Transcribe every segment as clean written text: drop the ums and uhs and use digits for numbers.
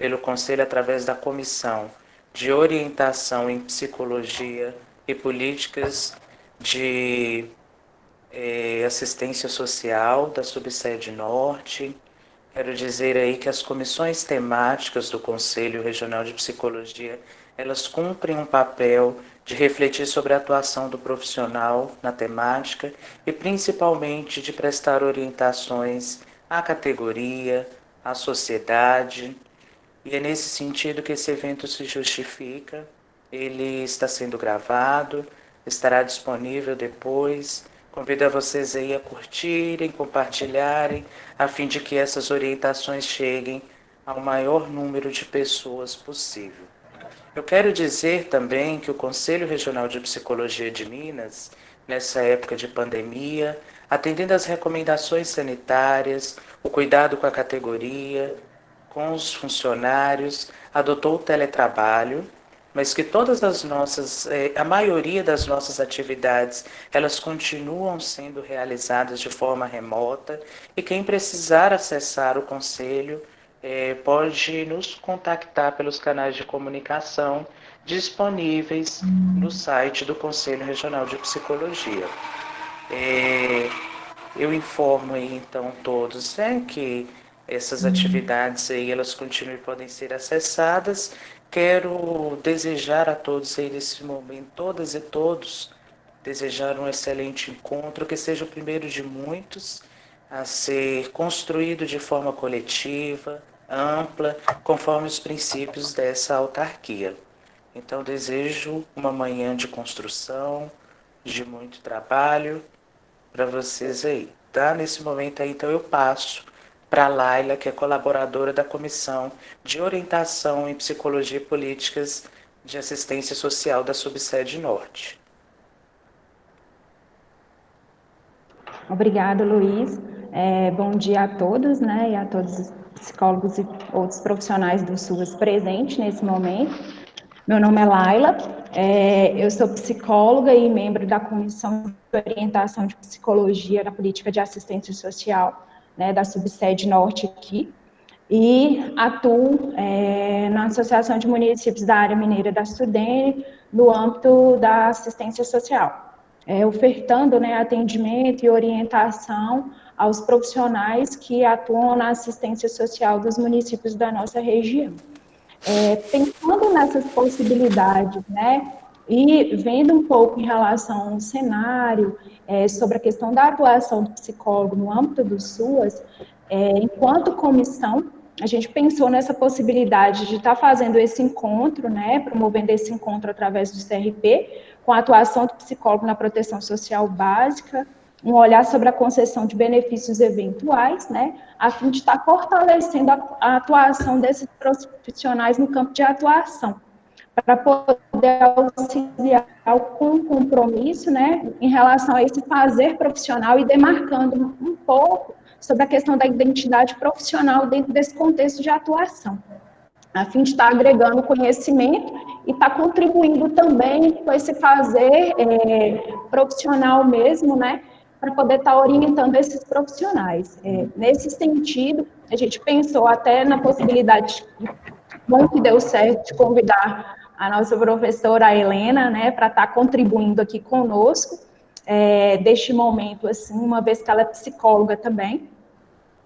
pelo Conselho através da Comissão de Orientação em Psicologia e Políticas de Assistência Social da Subsede Norte. Quero dizer aí que as comissões temáticas do Conselho Regional de Psicologia, elas cumprem um papel de refletir sobre a atuação do profissional na temática e principalmente de prestar orientações à categoria, à sociedade. E é nesse sentido que esse evento se justifica. Ele está sendo gravado, estará disponível depois. Convido a vocês aí a curtirem, compartilharem, a fim de que essas orientações cheguem ao maior número de pessoas possível. Eu quero dizer também que o Conselho Regional de Psicologia de Minas, nessa época de pandemia, atendendo às recomendações sanitárias, o cuidado com a categoria, com os funcionários, adotou o teletrabalho, mas que todas as nossas, a maioria das nossas atividades, elas continuam sendo realizadas de forma remota, e quem precisar acessar o Conselho pode nos contactar pelos canais de comunicação disponíveis no site do Conselho Regional de Psicologia. Eu informo aí, então, todos que essas atividades aí, elas continuam e podem ser acessadas. Quero desejar a todos aí nesse momento, todas e todos, desejar um excelente encontro, que seja o primeiro de muitos a ser construído de forma coletiva, ampla, conforme os princípios dessa autarquia. Então, desejo uma manhã de construção, de muito trabalho para vocês aí, tá? Nesse momento aí, então, eu passo para a Laila, que é colaboradora da Comissão de Orientação em Psicologia e Políticas de Assistência Social da Subsede Norte. Obrigada, Luiz. Bom dia a todos, né, e a todos os psicólogos e outros profissionais do SUAS presentes nesse momento. Meu nome é Laila, eu sou psicóloga e membro da Comissão de Orientação de Psicologia na Política de Assistência Social, né, da Subsede Norte aqui, e atuo na Associação de Municípios da Área Mineira da SUDENE, no âmbito da assistência social, ofertando, né, atendimento e orientação aos profissionais que atuam na assistência social dos municípios da nossa região. Pensando nessas possibilidades, né, e vendo um pouco em relação ao cenário, sobre a questão da atuação do psicólogo no âmbito do SUAS, enquanto comissão, a gente pensou nessa possibilidade de estar fazendo esse encontro, né, promovendo esse encontro através do CRP, com a atuação do psicólogo na proteção social básica, um olhar sobre a concessão de benefícios eventuais, né, a fim de estar fortalecendo a atuação desses profissionais no campo de atuação, para poder auxiliar com compromisso, né, em relação a esse fazer profissional e demarcando um pouco sobre a questão da identidade profissional dentro desse contexto de atuação, a fim de estar agregando conhecimento e estar contribuindo também com esse fazer profissional mesmo, né, para poder estar orientando esses profissionais. Nesse sentido, a gente pensou até na possibilidade, bom que deu certo, de convidar a nossa professora Helena, né, para estar contribuindo aqui conosco, deste momento, assim, uma vez que ela é psicóloga também,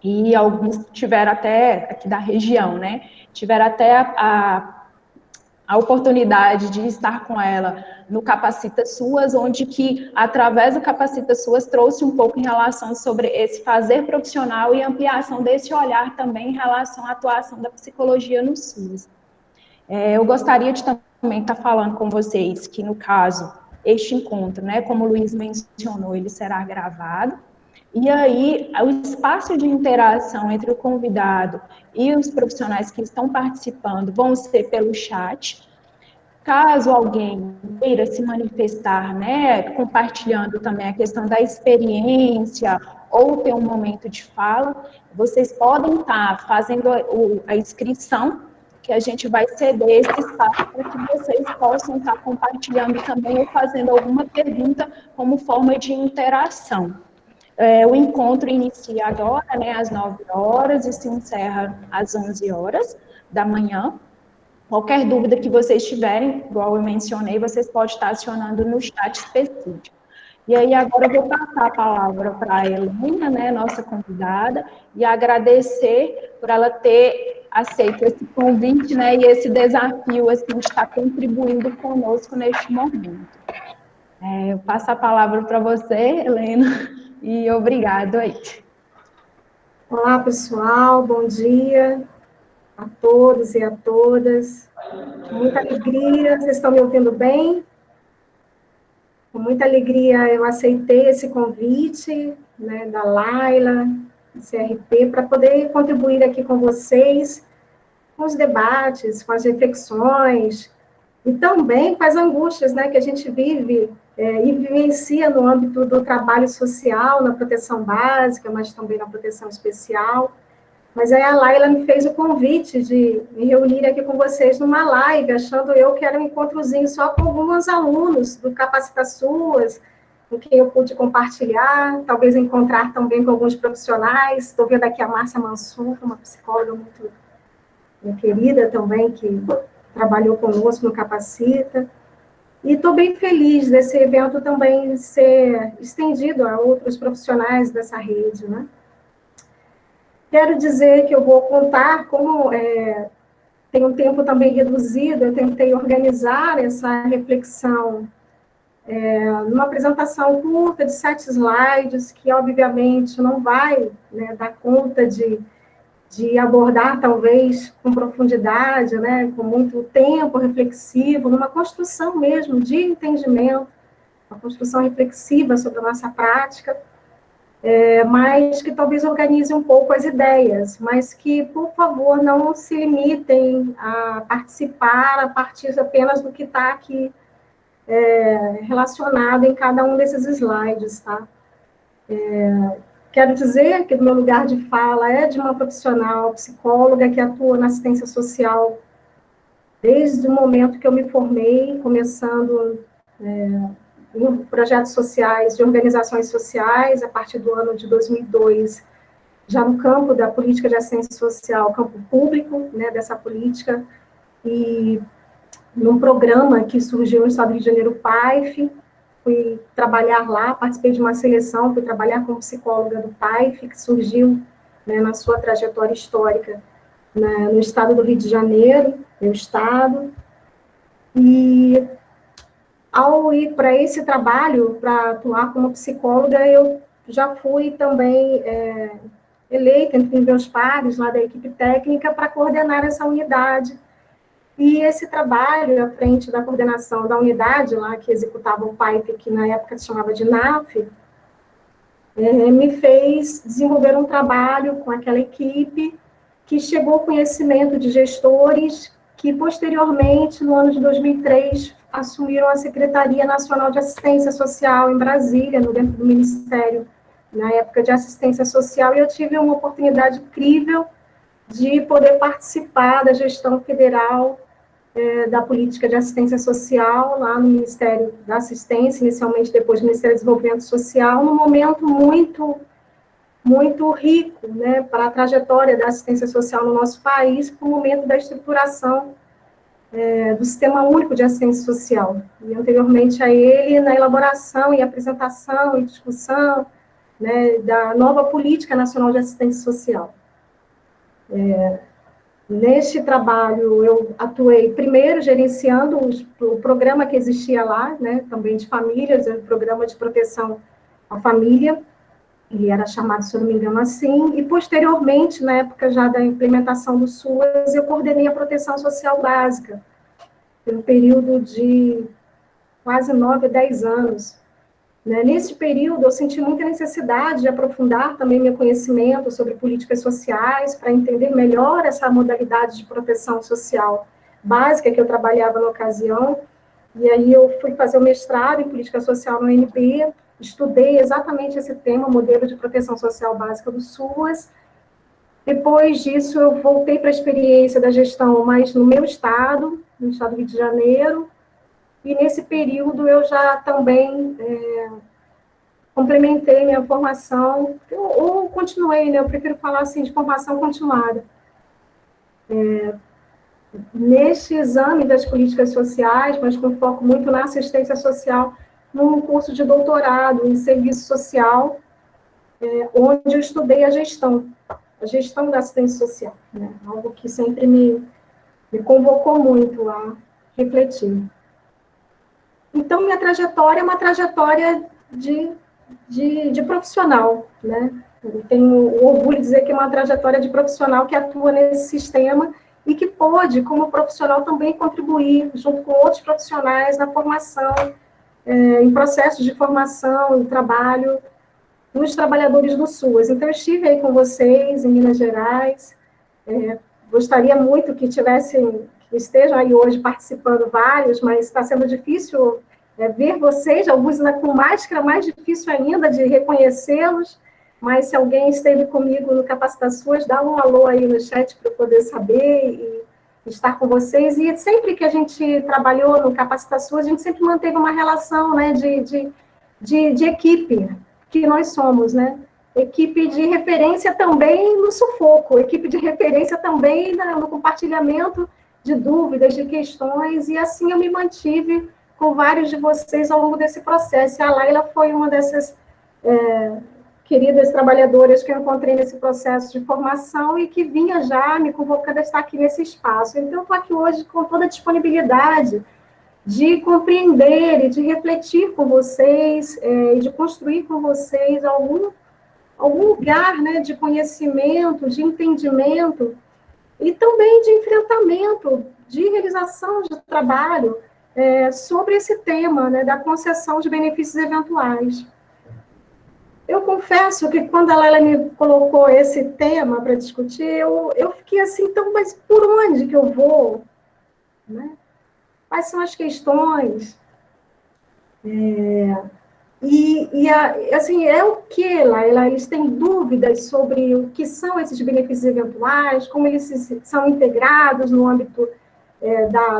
e alguns tiveram até, aqui da região, né, tiveram até a oportunidade de estar com ela no Capacita SUAS, onde que, através do Capacita SUAS, trouxe um pouco em relação sobre esse fazer profissional e ampliação desse olhar também em relação à atuação da psicologia no SUAS. Eu gostaria de também estar falando com vocês que, no caso, este encontro, né, como o Luiz mencionou, ele será gravado, e aí o espaço de interação entre o convidado e os profissionais que estão participando vão ser pelo chat. Caso alguém queira se manifestar, né, compartilhando também a questão da experiência ou ter um momento de fala, vocês podem estar fazendo a inscrição, que a gente vai ceder esse espaço para que vocês possam estar compartilhando também ou fazendo alguma pergunta como forma de interação. O encontro inicia agora, né, às 9 horas e se encerra às 11 horas. da manhã. Qualquer dúvida que vocês tiverem, igual eu mencionei, vocês podem estar acionando no chat específico. E aí, agora eu vou passar a palavra para a Helena, né, nossa convidada, e agradecer por ela ter aceito esse convite, né, e esse desafio, assim, de estar contribuindo conosco neste momento. Eu passo a palavra para você, Helena, e obrigado aí. Olá, pessoal, bom dia a todos e a todas. Muita alegria, vocês estão me ouvindo bem? Com muita alegria eu aceitei esse convite, né, da Laila, do CRP, para poder contribuir aqui com vocês, com os debates, com as reflexões, e também com as angústias, né, que a gente vive e vivencia no âmbito do trabalho social, na proteção básica, mas também na proteção especial. Mas aí a Laila me fez o convite de me reunir aqui com vocês numa live, achando eu que era um encontrozinho só com alguns alunos do Capacita SUAS, com quem eu pude compartilhar, talvez encontrar também com alguns profissionais. Estou vendo aqui a Márcia Mansur, uma psicóloga muito querida também, que trabalhou conosco no Capacita. E estou bem feliz desse evento também ser estendido a outros profissionais dessa rede, né? Quero dizer que eu vou contar como tem um tempo também reduzido, eu tentei organizar essa reflexão numa apresentação curta de 7 slides, que obviamente não vai, né, dar conta de abordar, talvez, com profundidade, né, com muito tempo reflexivo, numa construção mesmo de entendimento, uma construção reflexiva sobre a nossa prática, mas que talvez organize um pouco as ideias, mas que, por favor, não se limitem a participar a partir apenas do que está aqui relacionado em cada um desses slides, tá? Quero dizer que o meu lugar de fala é de uma profissional psicóloga que atua na assistência social desde o momento que eu me formei, começando em projetos sociais, de organizações sociais, a partir do ano de 2002, já no campo da política de assistência social, campo público, né, dessa política, e num programa que surgiu no estado do Rio de Janeiro, o PAIF, fui trabalhar lá, participei de uma seleção, fui trabalhar como psicóloga do PAIF, que surgiu, né, na sua trajetória histórica, né, no estado do Rio de Janeiro, meu estado, e ao ir para esse trabalho, para atuar como psicóloga, eu já fui também eleita entre meus pares lá da equipe técnica para coordenar essa unidade. E esse trabalho, à frente da coordenação da unidade lá, que executava o PAIP, que na época se chamava de NAF, me fez desenvolver um trabalho com aquela equipe que chegou ao conhecimento de gestores que, posteriormente, no ano de 2003, assumiram a Secretaria Nacional de Assistência Social em Brasília, no dentro do Ministério, na época de Assistência Social, e eu tive uma oportunidade incrível de poder participar da gestão federal da política de assistência social, lá no Ministério da Assistência, inicialmente, depois do Ministério do Desenvolvimento Social, num momento muito rico, né, para a trajetória da assistência social no nosso país, para o momento da estruturação do Sistema Único de Assistência Social, e anteriormente a ele, na elaboração e apresentação e discussão, né, da nova Política Nacional de Assistência Social. Neste trabalho, eu atuei primeiro gerenciando o programa que existia lá, né, também de famílias, o programa de proteção à família, ele era chamado, se eu não me engano, assim, e posteriormente, na época já da implementação do SUAS, eu coordenei a proteção social básica, pelo período de quase 9 a 10 anos. Nesse período, eu senti muita necessidade de aprofundar também meu conhecimento sobre políticas sociais, para entender melhor essa modalidade de proteção social básica que eu trabalhava na ocasião, e aí eu fui fazer o mestrado em política social no UNB, estudei exatamente esse tema, modelo de proteção social básica do SUAS. Depois disso, eu voltei para a experiência da gestão mais no meu estado, no estado do Rio de Janeiro, e nesse período eu já também complementei minha formação, ou continuei, né? Eu prefiro falar assim, de formação continuada. neste exame das políticas sociais, mas com foco muito na assistência social, num curso de doutorado em serviço social, onde eu estudei a gestão da assistência social, né? Algo que sempre me convocou muito a refletir. Então, minha trajetória é uma trajetória de profissional, né? Eu tenho o orgulho de dizer que é uma trajetória de profissional que atua nesse sistema e que pode, como profissional, também contribuir, junto com outros profissionais, na formação, em processos de formação e trabalho dos trabalhadores do SUAS. Então, eu estive aí com vocês, em Minas Gerais, gostaria muito que estejam aí hoje participando vários, mas está sendo difícil ver vocês, alguns ainda com máscara, mais difícil ainda de reconhecê-los, mas se alguém esteve comigo no Capacita SUAS, dá um alô aí no chat para eu poder saber e estar com vocês. E sempre que a gente trabalhou no Capacita SUAS, a gente sempre manteve uma relação, né, de equipe, que nós somos, né? Equipe de referência também no sufoco, equipe de referência também no compartilhamento de dúvidas, de questões, e assim eu me mantive com vários de vocês ao longo desse processo. E a Laila foi uma dessas queridas trabalhadoras que eu encontrei nesse processo de formação e que vinha já me convocando a estar aqui nesse espaço. Então, eu estou aqui hoje com toda a disponibilidade de compreender e de refletir com vocês, e de construir com vocês algum lugar, né, de conhecimento, de entendimento, e também de enfrentamento, de realização de trabalho sobre esse tema, né, da concessão de benefícios eventuais. Eu confesso que quando a Laila me colocou esse tema para discutir, eu fiquei assim, então, mas por onde que eu vou? Né? Quais são as questões? Assim, é o que, Laila? Eles têm dúvidas sobre o que são esses benefícios eventuais, como eles são integrados no âmbito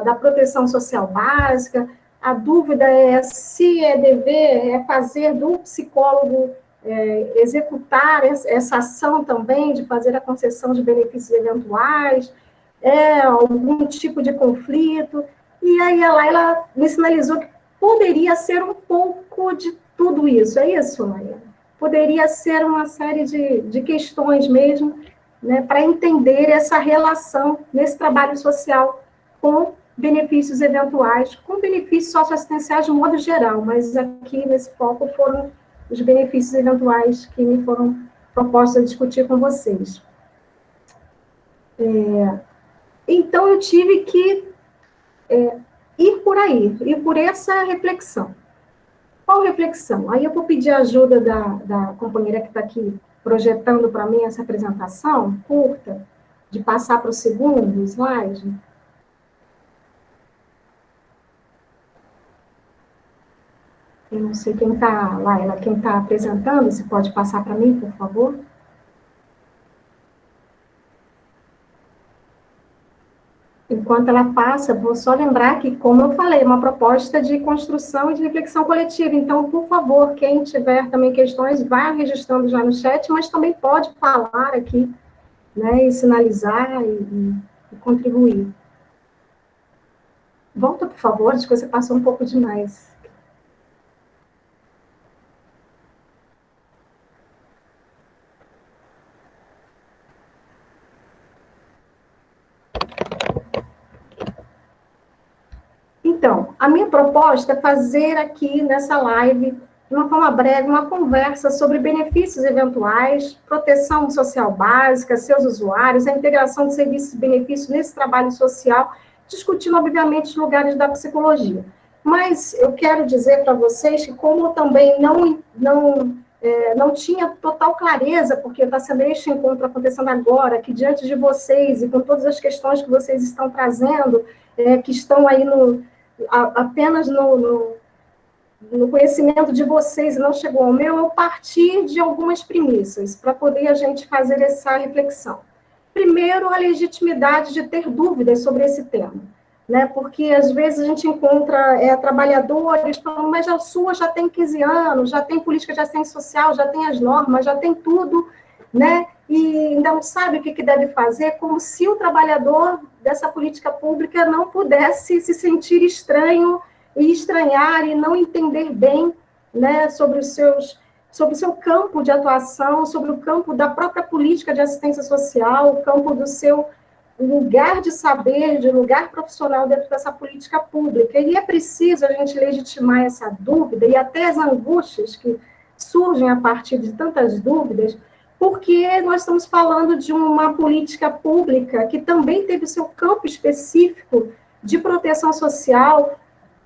da proteção social básica. A dúvida é se é dever fazer do psicólogo executar essa ação também de fazer a concessão de benefícios eventuais, algum tipo de conflito. E aí a Laila me sinalizou que poderia ser um pouco de tudo isso. É isso, Laila? Poderia ser uma série de questões mesmo, né, para entender essa relação nesse trabalho social com benefícios eventuais, com benefícios socioassistenciais de modo geral, mas aqui nesse foco foram os benefícios eventuais que me foram propostos a discutir com vocês. Então, eu tive que ir por essa reflexão. Qual reflexão? Aí eu vou pedir a ajuda da companheira que está aqui projetando para mim essa apresentação curta, de passar para o segundo slide. Eu não sei quem está, Laila, quem está apresentando, se pode passar para mim, por favor? Enquanto ela passa, vou só lembrar que, como eu falei, é uma proposta de construção e de reflexão coletiva. Então, por favor, quem tiver também questões, vá registrando já no chat, mas também pode falar aqui, né, e sinalizar e contribuir. Volta, por favor, acho que você passou um pouco demais. Então, a minha proposta é fazer aqui nessa live, de uma forma breve, uma conversa sobre benefícios eventuais, proteção social básica, seus usuários, a integração de serviços e benefícios nesse trabalho social, discutindo, obviamente, os lugares da psicologia. Mas eu quero dizer para vocês que, como também não tinha total clareza, porque está sendo este encontro acontecendo agora, que diante de vocês, e com todas as questões que vocês estão trazendo, que estão aí apenas no conhecimento de vocês e não chegou ao meu, eu parti de algumas premissas para poder a gente fazer essa reflexão. Primeiro, a legitimidade de ter dúvidas sobre esse tema, né? Porque às vezes a gente encontra trabalhadores falando, mas a sua já tem 15 anos, já tem política de assistência social, já tem as normas, já tem tudo, né? E não sabe o que deve fazer, como se o trabalhador dessa política pública não pudesse se sentir estranho e estranhar e não entender bem, né, sobre o seu campo de atuação, sobre o campo da própria política de assistência social, o campo do seu lugar de saber, de lugar profissional dentro dessa política pública. E é preciso a gente legitimar essa dúvida e até as angústias que surgem a partir de tantas dúvidas, porque nós estamos falando de uma política pública que também teve seu campo específico de proteção social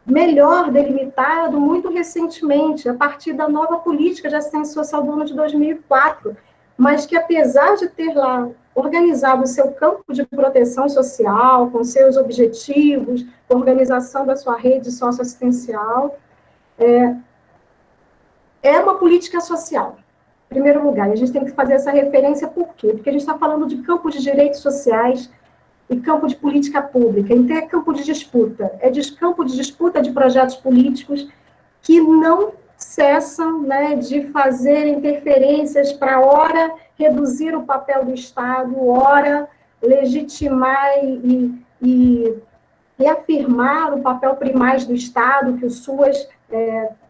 melhor delimitado muito recentemente, a partir da nova política de assistência social do ano de 2004, mas que, apesar de ter lá organizado o seu campo de proteção social, com seus objetivos, organização da sua rede socioassistencial, é uma política social, em primeiro lugar. E a gente tem que fazer essa referência, por quê? Porque a gente está falando de campo de direitos sociais e campo de política pública, então é campo de disputa, campo de disputa de projetos políticos que não cessam, né, de fazer interferências para, ora, reduzir o papel do Estado, ora, legitimar e reafirmar o papel primaz do Estado, que o SUAS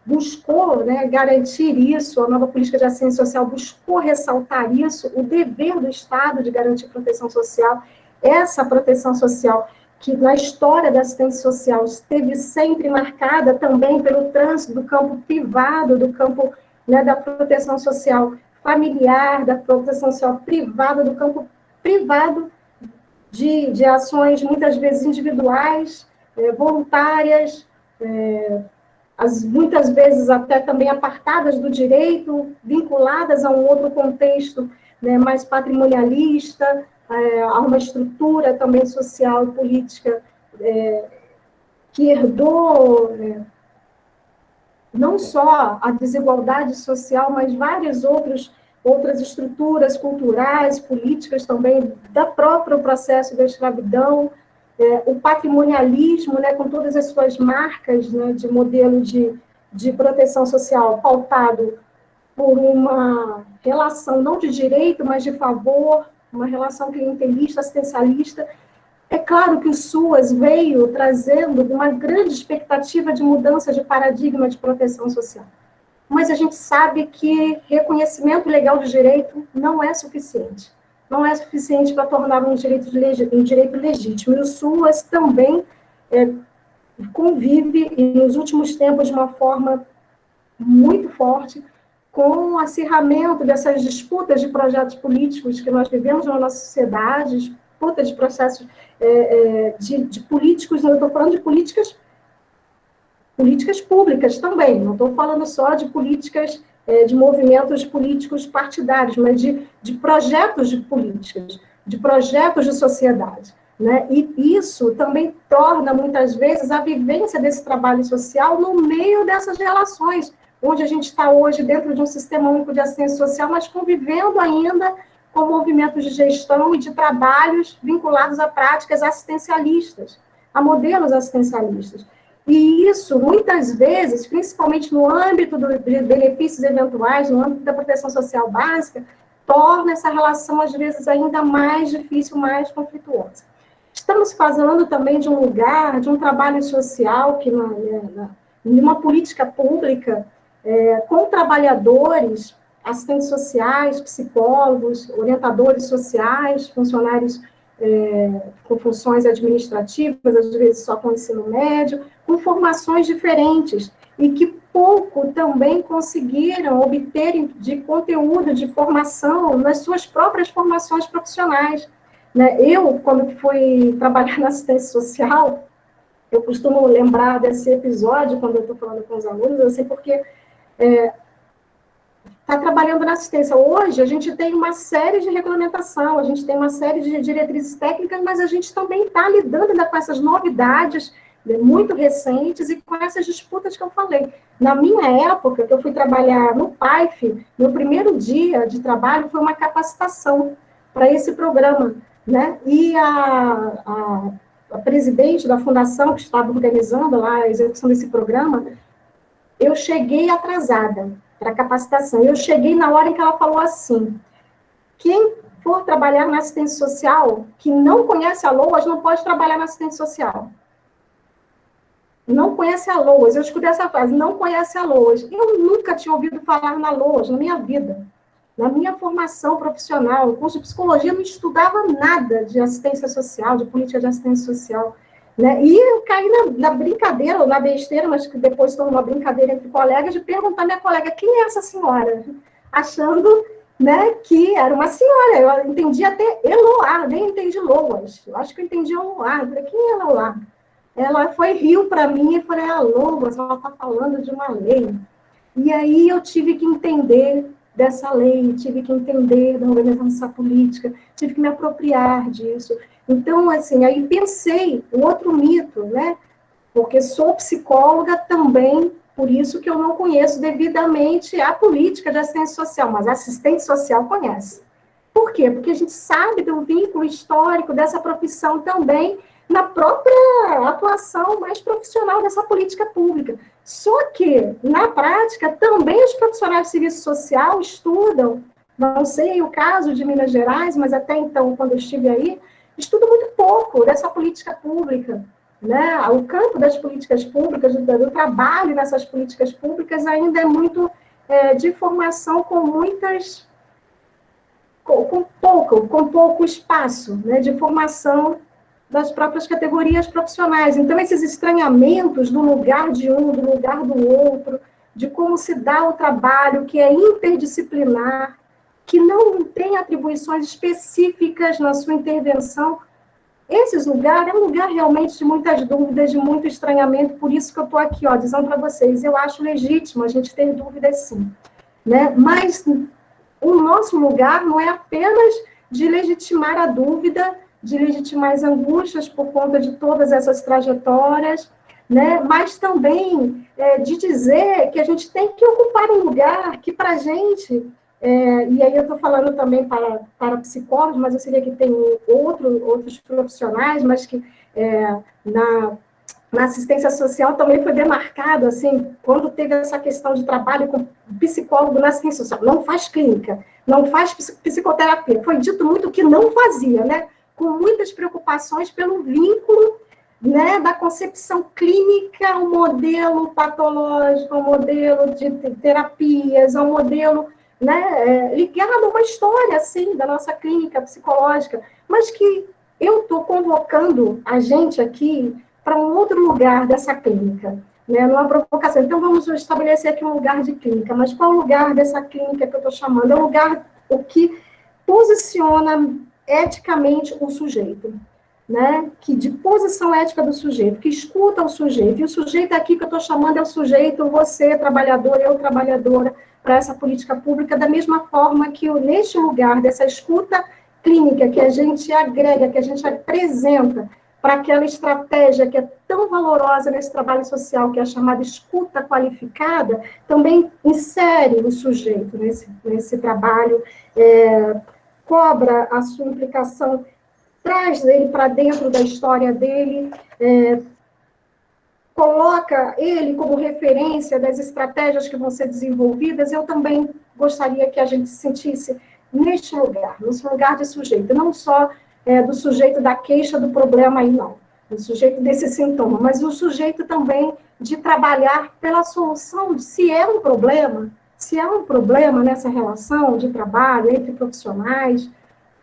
buscou, né, garantir isso, a nova política de assistência social buscou ressaltar isso, o dever do Estado de garantir proteção social, essa proteção social que na história da assistência social esteve sempre marcada também pelo trânsito do campo privado, do campo, né, da proteção social familiar, da proteção social privada, do campo privado de ações muitas vezes individuais, voluntárias, muitas vezes até também apartadas do direito, vinculadas a um outro contexto, né, mais patrimonialista, a uma estrutura também social e política que herdou não só a desigualdade social, mas várias outras estruturas culturais, políticas também, da próprio processo da escravidão, o patrimonialismo, né, com todas as suas marcas, né, de modelo de proteção social pautado por uma relação não de direito, mas de favor, uma relação clientelista, assistencialista. É claro que o SUAS veio trazendo uma grande expectativa de mudança de paradigma de proteção social. Mas a gente sabe que reconhecimento legal de direito não é suficiente. Não é suficiente para tornar um direito legítimo. E o SUAS também convive, e nos últimos tempos, de uma forma muito forte, com o acirramento dessas disputas de projetos políticos que nós vivemos na nossa sociedade, disputa de processos de políticos, eu estou falando de políticas públicas também, não estou falando só de políticas, de movimentos políticos partidários, mas de projetos de políticas, de projetos de sociedade, né? E isso também torna, muitas vezes, a vivência desse trabalho social no meio dessas relações, onde a gente está hoje dentro de um sistema único de assistência social, mas convivendo ainda com movimentos de gestão e de trabalhos vinculados a práticas assistencialistas, a modelos assistencialistas. E isso, muitas vezes, principalmente no âmbito de benefícios eventuais, no âmbito da proteção social básica, torna essa relação, às vezes, ainda mais difícil, mais conflituosa. Estamos falando também de um lugar, de um trabalho social, que numa política pública, com trabalhadores, assistentes sociais, psicólogos, orientadores sociais, funcionários com funções administrativas, às vezes só com ensino médio, com formações diferentes, e que pouco também conseguiram obter de conteúdo, de formação, nas suas próprias formações profissionais. Né? Eu, quando fui trabalhar na assistência social, eu costumo lembrar desse episódio, quando eu estou falando com os alunos, assim, porque está trabalhando na assistência. Hoje, a gente tem uma série de regulamentação, a gente tem uma série de diretrizes técnicas, mas a gente também está lidando ainda com essas novidades muito recentes e com essas disputas que eu falei. Na minha época, que eu fui trabalhar no PAIF, meu primeiro dia de trabalho foi uma capacitação para esse programa, né? E a presidente da fundação que estava organizando lá a execução desse programa, eu cheguei atrasada para a capacitação. Eu cheguei na hora em que ela falou assim: Quem for trabalhar na assistência social, que não conhece a LOAS, não pode trabalhar na assistência social. Não conhece a LOAS. Eu escutei essa frase, não conhece a LOAS. Eu nunca tinha ouvido falar na LOAS, na minha vida. Na minha formação profissional, no curso de psicologia, eu não estudava nada de assistência social, de política de assistência social. Né? E eu caí na brincadeira, ou na besteira, mas que depois tornou uma brincadeira entre colegas, de perguntar à minha colega, quem é essa senhora? Achando, né, que era uma senhora. Eu entendi até Eloá, nem entendi Loas. Eu acho que eu entendi Eloá. Eu falei, quem é Eloá? Ela riu para mim e falei, Loas, ela está falando de uma lei. E aí eu tive que entender dessa lei, tive que entender da organização política, tive que me apropriar disso. Então, assim, aí pensei um outro mito, né? Porque sou psicóloga também, por isso que eu não conheço devidamente a política de assistência social, mas a assistente social conhece. Por quê? Porque a gente sabe do vínculo histórico dessa profissão também na própria atuação mais profissional dessa política pública. Só que, na prática, também os profissionais de serviço social estudam, não sei o caso de Minas Gerais, mas até então, quando eu estive aí, estudam muito pouco dessa política pública. Né? O campo das políticas públicas, do trabalho nessas políticas públicas, ainda é muito de formação com muitas... com pouco espaço, né, de formação das próprias categorias profissionais. Então, esses estranhamentos do lugar de um, do lugar do outro, de como se dá o trabalho, que é interdisciplinar, que não tem atribuições específicas na sua intervenção, esses lugares é um lugar realmente de muitas dúvidas, de muito estranhamento, por isso que eu estou aqui, dizendo para vocês, eu acho legítimo a gente ter dúvidas sim, né? Mas o nosso lugar não é apenas de legitimar a dúvida, de legitimar as angústias por conta de todas essas trajetórias, né? Mas também de dizer que a gente tem que ocupar um lugar que, para a gente, e aí eu estou falando também para psicólogos, mas eu sei que tem outros profissionais, mas que na assistência social também foi demarcado, assim, quando teve essa questão de trabalho com psicólogo na assistência social, não faz clínica, não faz psicoterapia, foi dito muito que não fazia, né? Com muitas preocupações pelo vínculo, né, da concepção clínica ao modelo patológico, ao modelo de terapias, ao modelo, né, ligado a uma história, assim, da nossa clínica psicológica, mas que eu estou convocando a gente aqui para um outro lugar dessa clínica, né, numa provocação. Então, vamos estabelecer aqui um lugar de clínica, mas qual é o lugar dessa clínica que eu estou chamando? É o lugar que posiciona eticamente o sujeito, né? Que de posição ética do sujeito, que escuta o sujeito, e o sujeito aqui que eu estou chamando é o sujeito, você, trabalhador, eu, trabalhadora, para essa política pública, da mesma forma que neste lugar dessa escuta clínica, que a gente agrega, que a gente apresenta para aquela estratégia que é tão valorosa nesse trabalho social, que é a chamada escuta qualificada, também insere o sujeito nesse trabalho, cobra a sua implicação, traz ele para dentro da história dele, coloca ele como referência das estratégias que vão ser desenvolvidas. Eu também gostaria que a gente se sentisse neste lugar de sujeito, não só do sujeito da queixa do problema aí, não, do sujeito desse sintoma, mas o sujeito também de trabalhar pela solução, se é um problema nessa relação de trabalho entre profissionais,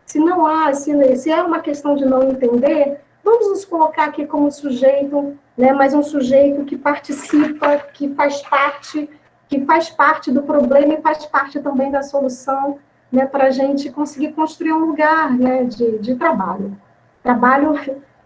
se não há, se é uma questão de não entender, vamos nos colocar aqui como sujeito, né, mas um sujeito que participa, que faz parte do problema e faz parte também da solução, né, para a gente conseguir construir um lugar, né, de trabalho. Trabalho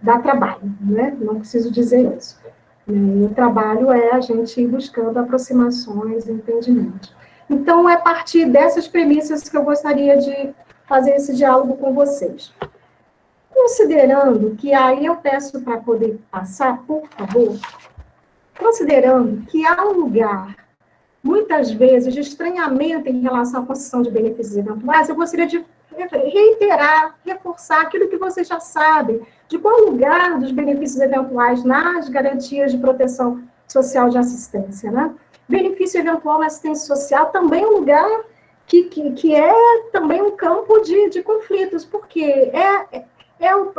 dá trabalho, né? Não preciso dizer isso. E o trabalho é a gente ir buscando aproximações, entendimentos. Então, é a partir dessas premissas que eu gostaria de fazer esse diálogo com vocês. Considerando que, aí eu peço para poder passar, por favor, considerando que há um lugar, muitas vezes, de estranhamento em relação à concessão de benefícios eventuais, eu gostaria de reiterar, reforçar aquilo que vocês já sabem, de qual o lugar dos benefícios eventuais nas garantias de proteção social de assistência, né? Benefício eventual na assistência social também é um lugar que é também um campo de conflitos, porque é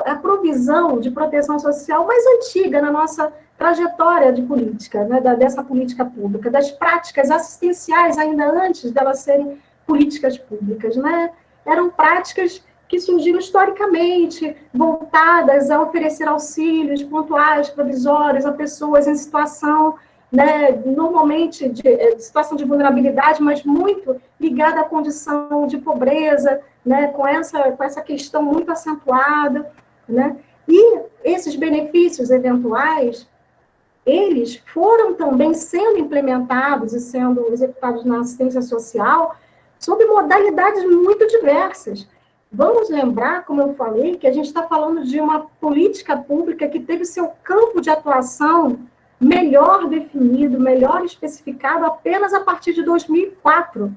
a provisão de proteção social mais antiga na nossa trajetória de política, né, dessa política pública, das práticas assistenciais, ainda antes delas serem políticas públicas, né? Eram práticas que surgiram historicamente, voltadas a oferecer auxílios pontuais, provisórios a pessoas em situação, né, normalmente de situação de vulnerabilidade, mas muito ligada à condição de pobreza, né, com essa questão muito acentuada, né? E esses benefícios eventuais, eles foram também sendo implementados e sendo executados na assistência social sob modalidades muito diversas. Vamos lembrar, como eu falei, que a gente está falando de uma política pública que teve seu campo de atuação melhor definido, melhor especificado apenas a partir de 2004.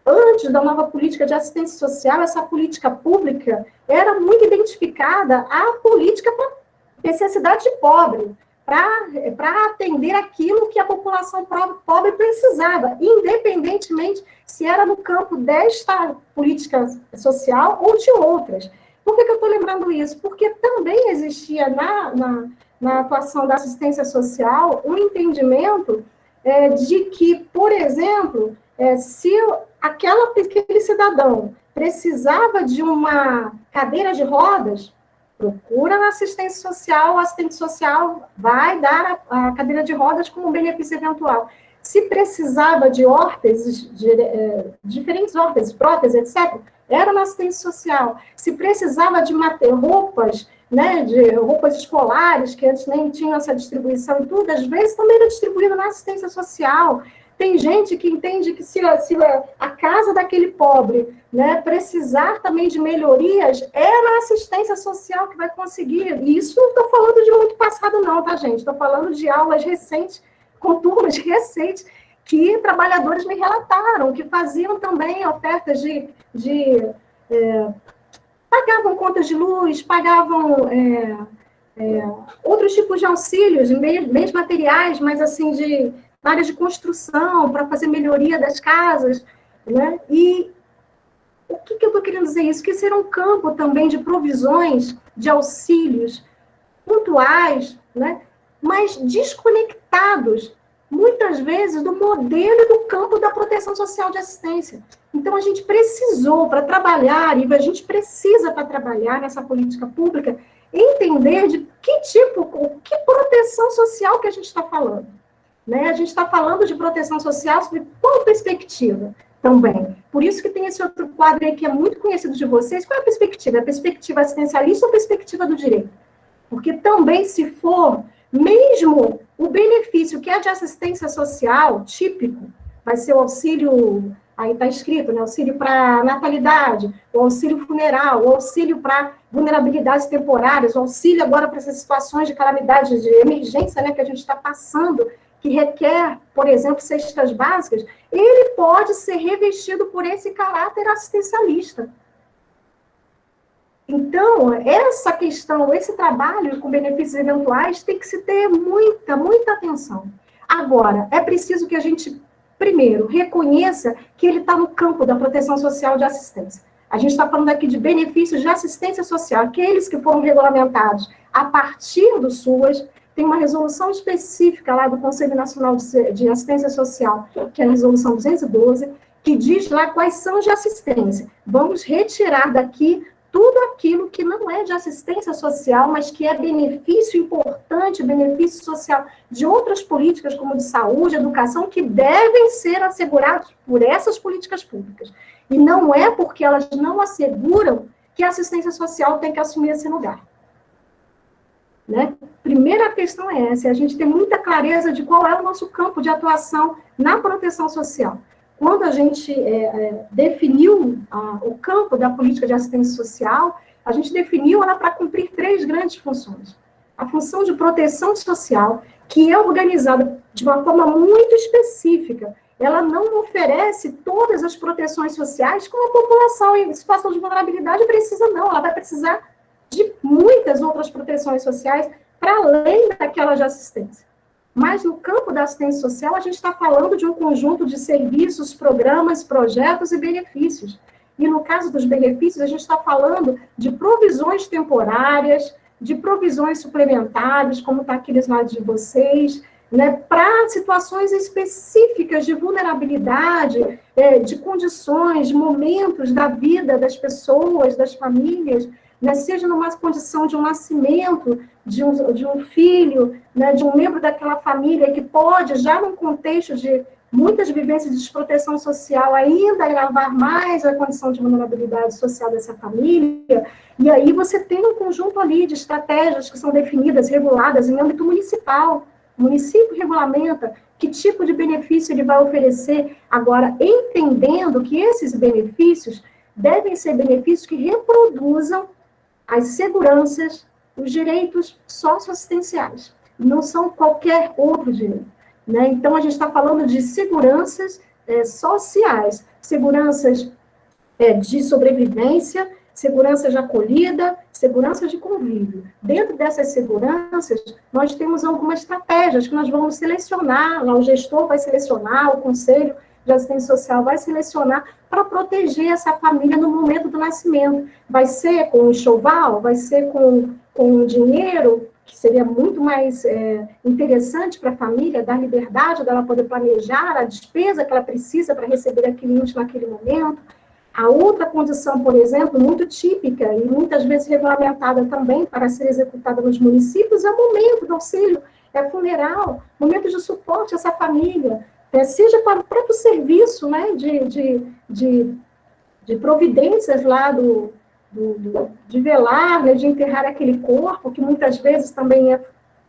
Antes da nova política de assistência social, essa política pública era muito identificada à política para necessidade de pobre, para atender aquilo que a população pobre precisava, independentemente se era no campo desta política social ou de outras. Por que eu estou lembrando isso? Porque também existia na atuação da assistência social um entendimento de que, por exemplo, se aquele cidadão precisava de uma cadeira de rodas, procura na assistência social, o assistente social vai dar a cadeira de rodas como benefício eventual. Se precisava de órteses, diferentes órteses, próteses, etc., era na assistência social. Se precisava de roupas, né, de roupas escolares, que antes nem tinham essa distribuição e tudo, às vezes também era distribuído na assistência social. Tem gente que entende que se a casa daquele pobre, né, precisar também de melhorias, é na assistência social que vai conseguir. E isso não estou falando de muito passado não, tá, gente? Estou falando de aulas recentes, com turmas recentes, que trabalhadores me relataram, que faziam também ofertas pagavam contas de luz, pagavam outros tipos de auxílios, bens materiais, mas assim, na área de construção, para fazer melhoria das casas, né? E o que eu estou querendo dizer isso? Que esse era um campo também de provisões, de auxílios pontuais, né? Mas desconectados, muitas vezes, do modelo e do campo da proteção social de assistência. Então, a gente precisou, para trabalhar, e a gente precisa, para trabalhar nessa política pública, entender de que proteção social que a gente está falando. Né? A gente está falando de proteção social sob qual perspectiva também. Por isso que tem esse outro quadro aí que é muito conhecido de vocês. Qual é a perspectiva? É a perspectiva assistencialista ou a perspectiva do direito? Porque também, se for, mesmo o benefício que é de assistência social, típico, vai ser o auxílio, aí está escrito, né? Auxílio para natalidade, o auxílio funeral, o auxílio para vulnerabilidades temporárias, o auxílio agora para essas situações de calamidade, de emergência, né, que a gente está passando, que requer, por exemplo, cestas básicas, ele pode ser revestido por esse caráter assistencialista. Então, essa questão, esse trabalho com benefícios eventuais tem que se ter muita, muita atenção. Agora, é preciso que a gente, primeiro, reconheça que ele está no campo da proteção social de assistência. A gente está falando aqui de benefícios de assistência social, aqueles que foram regulamentados a partir do SUAS. Tem uma resolução específica lá do Conselho Nacional de Assistência Social, que é a resolução 212, que diz lá quais são de assistência. Vamos retirar daqui tudo aquilo que não é de assistência social, mas que é benefício importante, benefício social de outras políticas, como de saúde, educação, que devem ser assegurados por essas políticas públicas. E não é porque elas não asseguram que a assistência social tem que assumir esse lugar. Né? Primeira questão é essa, a gente tem muita clareza de qual é o nosso campo de atuação na proteção social. Quando a gente definiu o campo da política de assistência social, a gente definiu ela para cumprir 3 grandes funções. A função de proteção social, que é organizada de uma forma muito específica, ela não oferece todas as proteções sociais como a população em situação de vulnerabilidade precisa, não, ela vai precisar de muitas outras proteções sociais para além daquela de assistência. Mas no campo da assistência social, a gente está falando de um conjunto de serviços, programas, projetos e benefícios. E no caso dos benefícios, a gente está falando de provisões temporárias, de provisões suplementares, como está aqui no slide de vocês, né, para situações específicas de vulnerabilidade, de condições, de momentos da vida das pessoas, das famílias, né, seja numa condição de um nascimento de um filho, né, de um membro daquela família que pode, já num contexto de muitas vivências de desproteção social, ainda agravar mais a condição de vulnerabilidade social dessa família, e aí você tem um conjunto ali de estratégias que são definidas, reguladas em âmbito municipal. O município regulamenta que tipo de benefício ele vai oferecer, agora entendendo que esses benefícios devem ser benefícios que reproduzam as seguranças, os direitos socioassistenciais, não são qualquer outro direito. Né? Então, a gente está falando de seguranças sociais, seguranças de sobrevivência, segurança de acolhida, segurança de convívio. Dentro dessas seguranças, nós temos algumas estratégias que nós vamos selecionar, lá o gestor vai selecionar, o conselho de assistência social vai selecionar para proteger essa família no momento do nascimento. Vai ser com enxoval, vai ser com dinheiro, que seria muito mais interessante para a família, dar liberdade dela poder planejar a despesa que ela precisa para receber aquele índice naquele momento. A outra condição, por exemplo, muito típica e muitas vezes regulamentada também para ser executada nos municípios, é o momento do auxílio funeral, momento de suporte a essa família, seja para o próprio serviço, né, de providências lá de velar, né, de enterrar aquele corpo, que muitas vezes também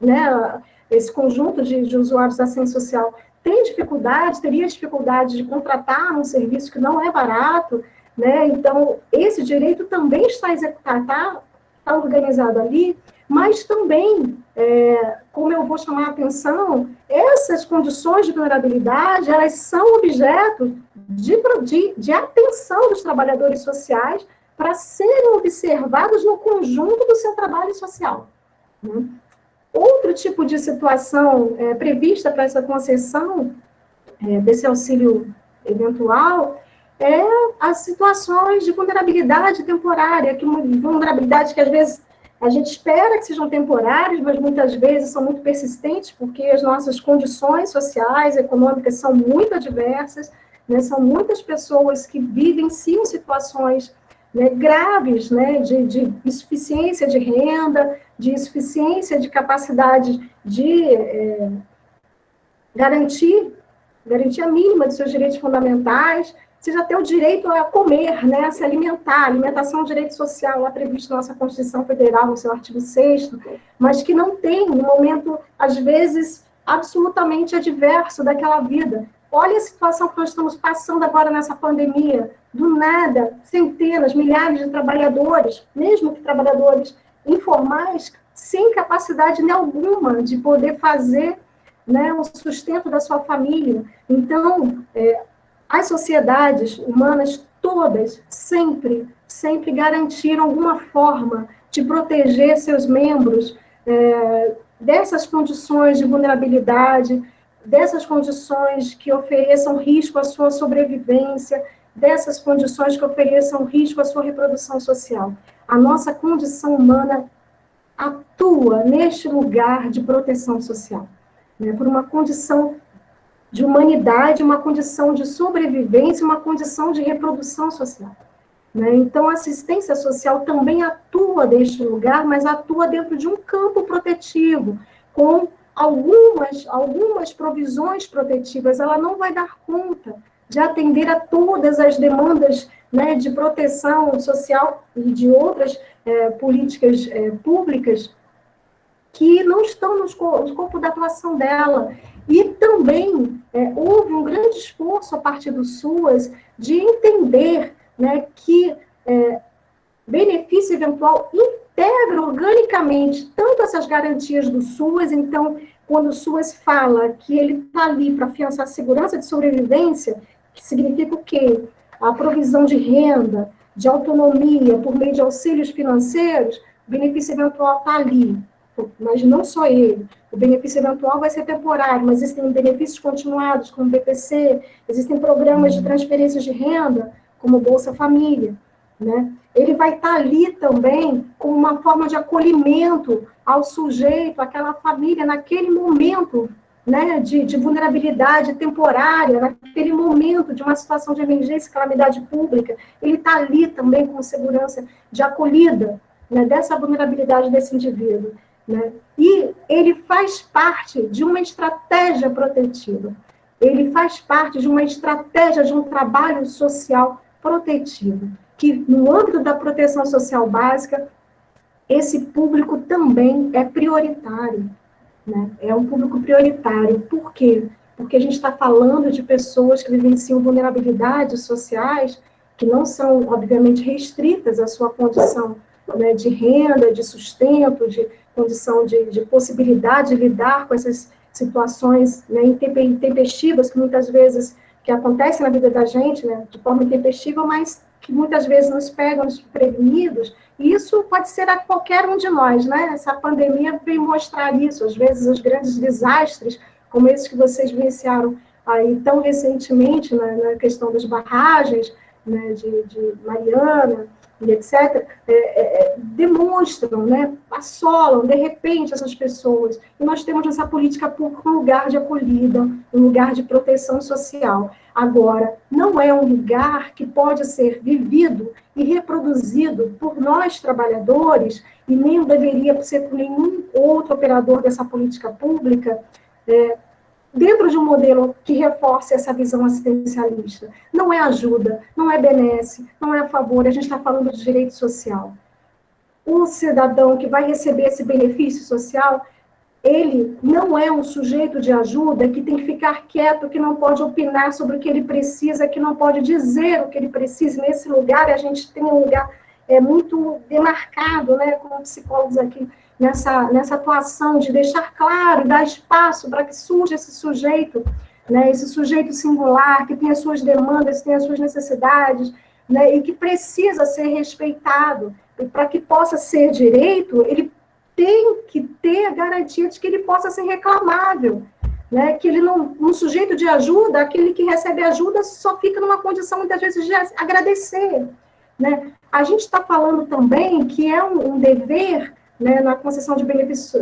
né, esse conjunto de usuários da assistência social teria dificuldade de contratar um serviço que não é barato, né? Então, esse direito também está executado, está organizado ali, mas também, como eu vou chamar a atenção, essas condições de vulnerabilidade, elas são objeto de atenção dos trabalhadores sociais para serem observados no conjunto do seu trabalho social. Né? Outro tipo de situação prevista para essa concessão desse auxílio eventual é as situações de vulnerabilidade temporária, vulnerabilidade que às vezes a gente espera que sejam temporárias, mas muitas vezes são muito persistentes, porque as nossas condições sociais, econômicas são muito adversas, né, são muitas pessoas que vivenciam situações, né, graves, né, de insuficiência de renda, de insuficiência de capacidade de garantir a mínima de seus direitos fundamentais, seja até o direito a comer, né, a se alimentar. A alimentação é um direito social, lá previsto na nossa Constituição Federal, no seu artigo 6º, mas que não tem, no momento, às vezes, absolutamente adverso daquela vida. Olha a situação que nós estamos passando agora nessa pandemia. Do nada, centenas, milhares de trabalhadores, mesmo que trabalhadores informais, sem capacidade nenhuma de poder fazer, né, o sustento da sua família. Então, as sociedades humanas todas sempre garantiram alguma forma de proteger seus membros dessas condições de vulnerabilidade, dessas condições que ofereçam risco à sua sobrevivência, dessas condições que ofereçam risco à sua reprodução social. A nossa condição humana atua neste lugar de proteção social, né, por uma condição de humanidade, uma condição de sobrevivência, uma condição de reprodução social. Né? Então, a assistência social também atua neste lugar, mas atua dentro de um campo protetivo, com algumas provisões protetivas. Ela não vai dar conta de atender a todas as demandas, né, de proteção social e de outras políticas públicas que não estão no escopo da atuação dela. E também houve um grande esforço a partir do SUAS de entender, né, que benefício eventual integra organicamente tanto essas garantias do SUAS. Então, quando o SUAS fala que ele está ali para afiançar a segurança de sobrevivência, que significa o quê? A provisão de renda, de autonomia por meio de auxílios financeiros, o benefício eventual está ali mas não só ele. O benefício eventual vai ser temporário, mas existem benefícios continuados, como o BPC, existem programas de transferência de renda, como o Bolsa Família, né? Ele vai estar ali também como uma forma de acolhimento ao sujeito, àquela família, naquele momento, né, de vulnerabilidade temporária, naquele momento de uma situação de emergência, calamidade pública. Ele está ali também com segurança de acolhida, né, dessa vulnerabilidade desse indivíduo, né? E ele faz parte de uma estratégia protetiva. Ele faz parte de uma estratégia de um trabalho social protetivo, que no âmbito da proteção social básica, esse público também é prioritário, né? É um público prioritário. Por quê? Porque a gente está falando de pessoas que vivenciam vulnerabilidades sociais que não são, obviamente, restritas à sua condição, né, de renda, de sustento, de condição de possibilidade de lidar com essas situações, né, intempestivas, que muitas vezes que acontecem na vida da gente, né, de forma intempestiva, mas que muitas vezes nos pegam desprevenidos. E isso pode ser a qualquer um de nós, né? Essa pandemia veio mostrar isso. Às vezes, os grandes desastres, como esses que vocês vivenciaram aí tão recentemente, né, na questão das barragens, né, de Mariana, e etc., demonstram, né, assolam, de repente, essas pessoas. E nós temos essa política pública um lugar de acolhida, um lugar de proteção social. Agora, não é um lugar que pode ser vivido e reproduzido por nós, trabalhadores, e nem deveria ser por nenhum outro operador dessa política pública, dentro de um modelo que reforce essa visão assistencialista. Não é ajuda, não é benesse, não é a favor, a gente está falando de direito social. O cidadão que vai receber esse benefício social, ele não é um sujeito de ajuda que tem que ficar quieto, que não pode opinar sobre o que ele precisa, que não pode dizer o que ele precisa. Nesse lugar, a gente tem um lugar muito demarcado, né, como psicólogos aqui, nessa atuação de deixar claro, dar espaço para que surja esse sujeito, né, esse sujeito singular, que tem as suas demandas, tem as suas necessidades, né, e que precisa ser respeitado. E para que possa ser direito, ele tem que ter a garantia de que ele possa ser reclamável, né, que ele não, um sujeito de ajuda, aquele que recebe ajuda, só fica numa condição, muitas vezes, de agradecer, né. A gente está falando também que é um dever, né, na concessão de benefício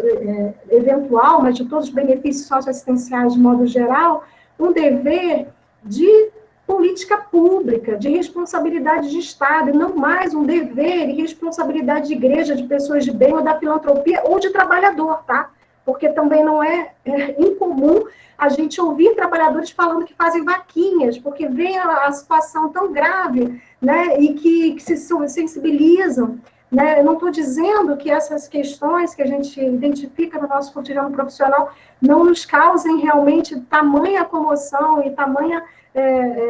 eventual, mas de todos os benefícios socioassistenciais de modo geral, um dever de política pública, de responsabilidade de Estado, e não mais um dever e responsabilidade de igreja, de pessoas de bem, ou da filantropia, ou de trabalhador, tá? Porque também não é incomum a gente ouvir trabalhadores falando que fazem vaquinhas, porque vem a situação tão grave, né, e que se sensibilizam, né? Eu não estou dizendo que essas questões que a gente identifica no nosso cotidiano profissional não nos causem realmente tamanha comoção e tamanha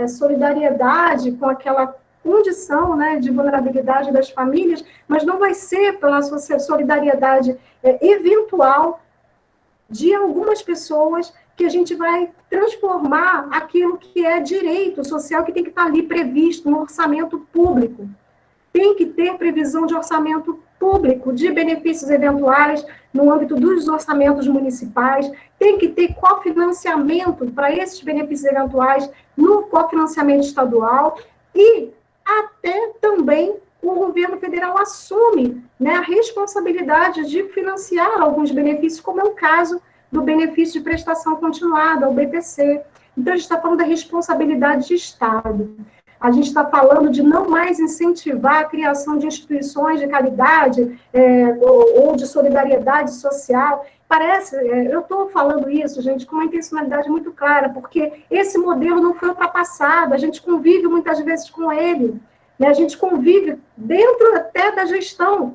solidariedade com aquela condição, né, de vulnerabilidade das famílias, mas não vai ser pela solidariedade eventual de algumas pessoas que a gente vai transformar aquilo que é direito social, que tem que estar ali previsto no orçamento público. Tem que ter previsão de orçamento público, de benefícios eventuais no âmbito dos orçamentos municipais, tem que ter cofinanciamento para esses benefícios eventuais no cofinanciamento estadual, e até também o governo federal assume, né, a responsabilidade de financiar alguns benefícios, como é o caso do benefício de prestação continuada, o BPC. Então, a gente está falando da responsabilidade de Estado. A gente está falando de não mais incentivar a criação de instituições de caridade ou de solidariedade social. Parece, eu estou falando isso, gente, com uma intencionalidade muito clara, porque esse modelo não foi ultrapassado, a gente convive muitas vezes com ele, né? A gente convive dentro até da gestão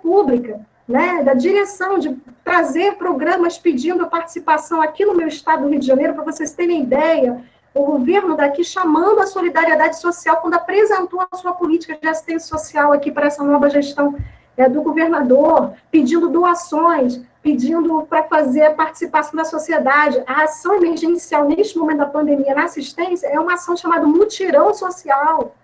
pública, né? Da direção, de trazer programas pedindo a participação aqui no meu estado do Rio de Janeiro, para vocês terem ideia. O governo daqui chamando a solidariedade social, quando apresentou a sua política de assistência social aqui para essa nova gestão do governador, pedindo doações, pedindo para fazer a participação da sociedade. A ação emergencial, neste momento da pandemia, na assistência, é uma ação chamada mutirão social.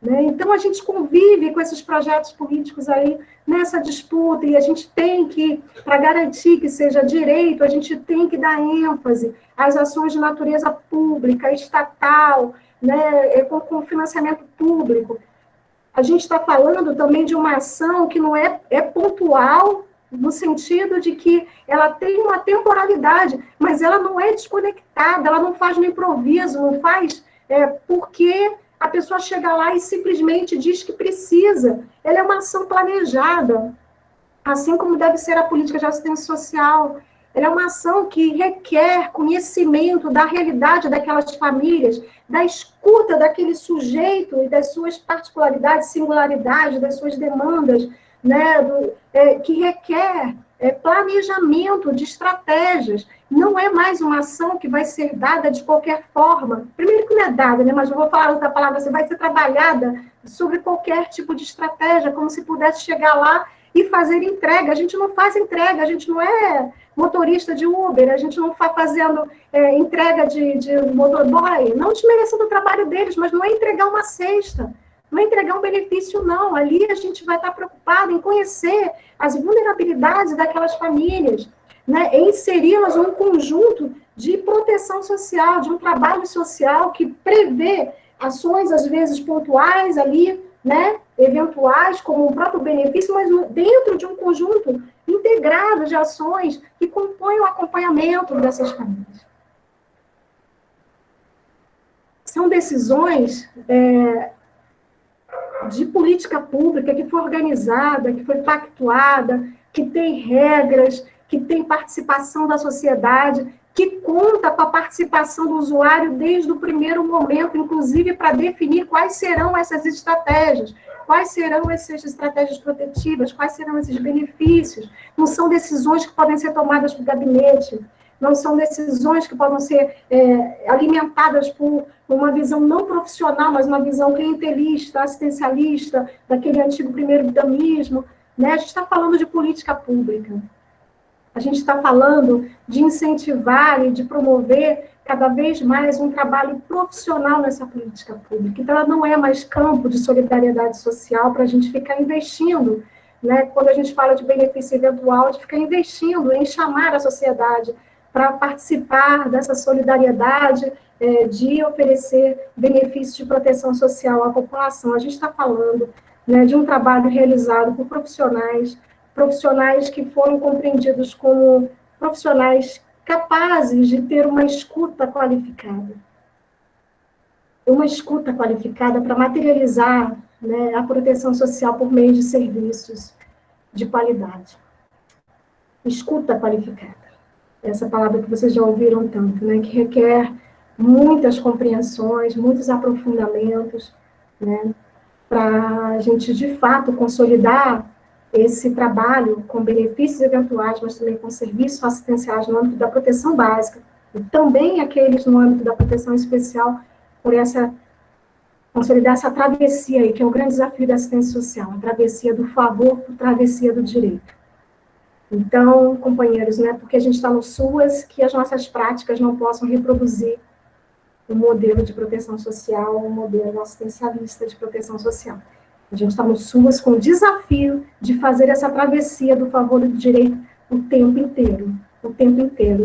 né? Então, a gente convive com esses projetos políticos aí nessa disputa, e a gente tem que, para garantir que seja direito, a gente tem que dar ênfase às ações de natureza pública, estatal, né, com financiamento público. A gente está falando também de uma ação que não é pontual, no sentido de que ela tem uma temporalidade, mas ela não é desconectada, ela não faz no improviso, não faz porque a pessoa chega lá e simplesmente diz que precisa. Ela é uma ação planejada, assim como deve ser a política de assistência social. Ela é uma ação que requer conhecimento da realidade daquelas famílias, da escuta daquele sujeito e das suas particularidades, singularidades, das suas demandas, né, que requer planejamento de estratégias. Não é mais uma ação que vai ser dada de qualquer forma. Primeiro que não é dada, né, mas eu vou falar outra palavra, você vai ser trabalhada sobre qualquer tipo de estratégia, como se pudesse chegar lá e fazer entrega. A gente não faz entrega, a gente não é motorista de Uber, a gente não está fazendo entrega de motoboy, não desmerecendo o trabalho deles, mas não é entregar uma cesta, não é entregar um benefício, não. Ali a gente vai estar preocupado em conhecer as vulnerabilidades daquelas famílias, né, e inseri-las num conjunto de proteção social, de um trabalho social que prevê ações, às vezes, pontuais ali, né, eventuais, como um próprio benefício, mas dentro de um conjunto integrado de ações que compõem o acompanhamento dessas famílias. São decisões de política pública que foi organizada, que foi pactuada, que tem regras, que tem participação da sociedade, que conta com a participação do usuário desde o primeiro momento, inclusive para definir quais serão essas estratégias, quais serão essas estratégias protetivas, quais serão esses benefícios. Não são decisões que podem ser tomadas pelo gabinete, não são decisões que podem ser alimentadas por uma visão não profissional, mas uma visão clientelista, assistencialista, daquele antigo primeiro-damismo, né? A gente está falando de política pública. A gente está falando de incentivar e de promover cada vez mais um trabalho profissional nessa política pública. Então, ela não é mais campo de solidariedade social para a gente ficar investindo, né? Quando a gente fala de benefício eventual, de ficar investindo em chamar a sociedade para participar dessa solidariedade, de oferecer benefícios de proteção social à população. A gente está falando, né, de um trabalho realizado por profissionais que foram compreendidos como profissionais capazes de ter uma escuta qualificada. Uma escuta qualificada para materializar, né, a proteção social por meio de serviços de qualidade. Escuta qualificada. Essa palavra que vocês já ouviram tanto, né, que requer muitas compreensões, muitos aprofundamentos, né, para a gente, de fato, consolidar esse trabalho com benefícios eventuais, mas também com serviços assistenciais no âmbito da proteção básica, e também aqueles no âmbito da proteção especial, por consolidar essa travessia aí, que é o grande desafio da assistência social, a travessia do favor por travessia do direito. Então, companheiros, né, porque a gente está no SUAS, que as nossas práticas não possam reproduzir o modelo de proteção social, o modelo assistencialista de proteção social. A gente está no SUAS com o desafio de fazer essa travessia do favor e do direito o tempo inteiro.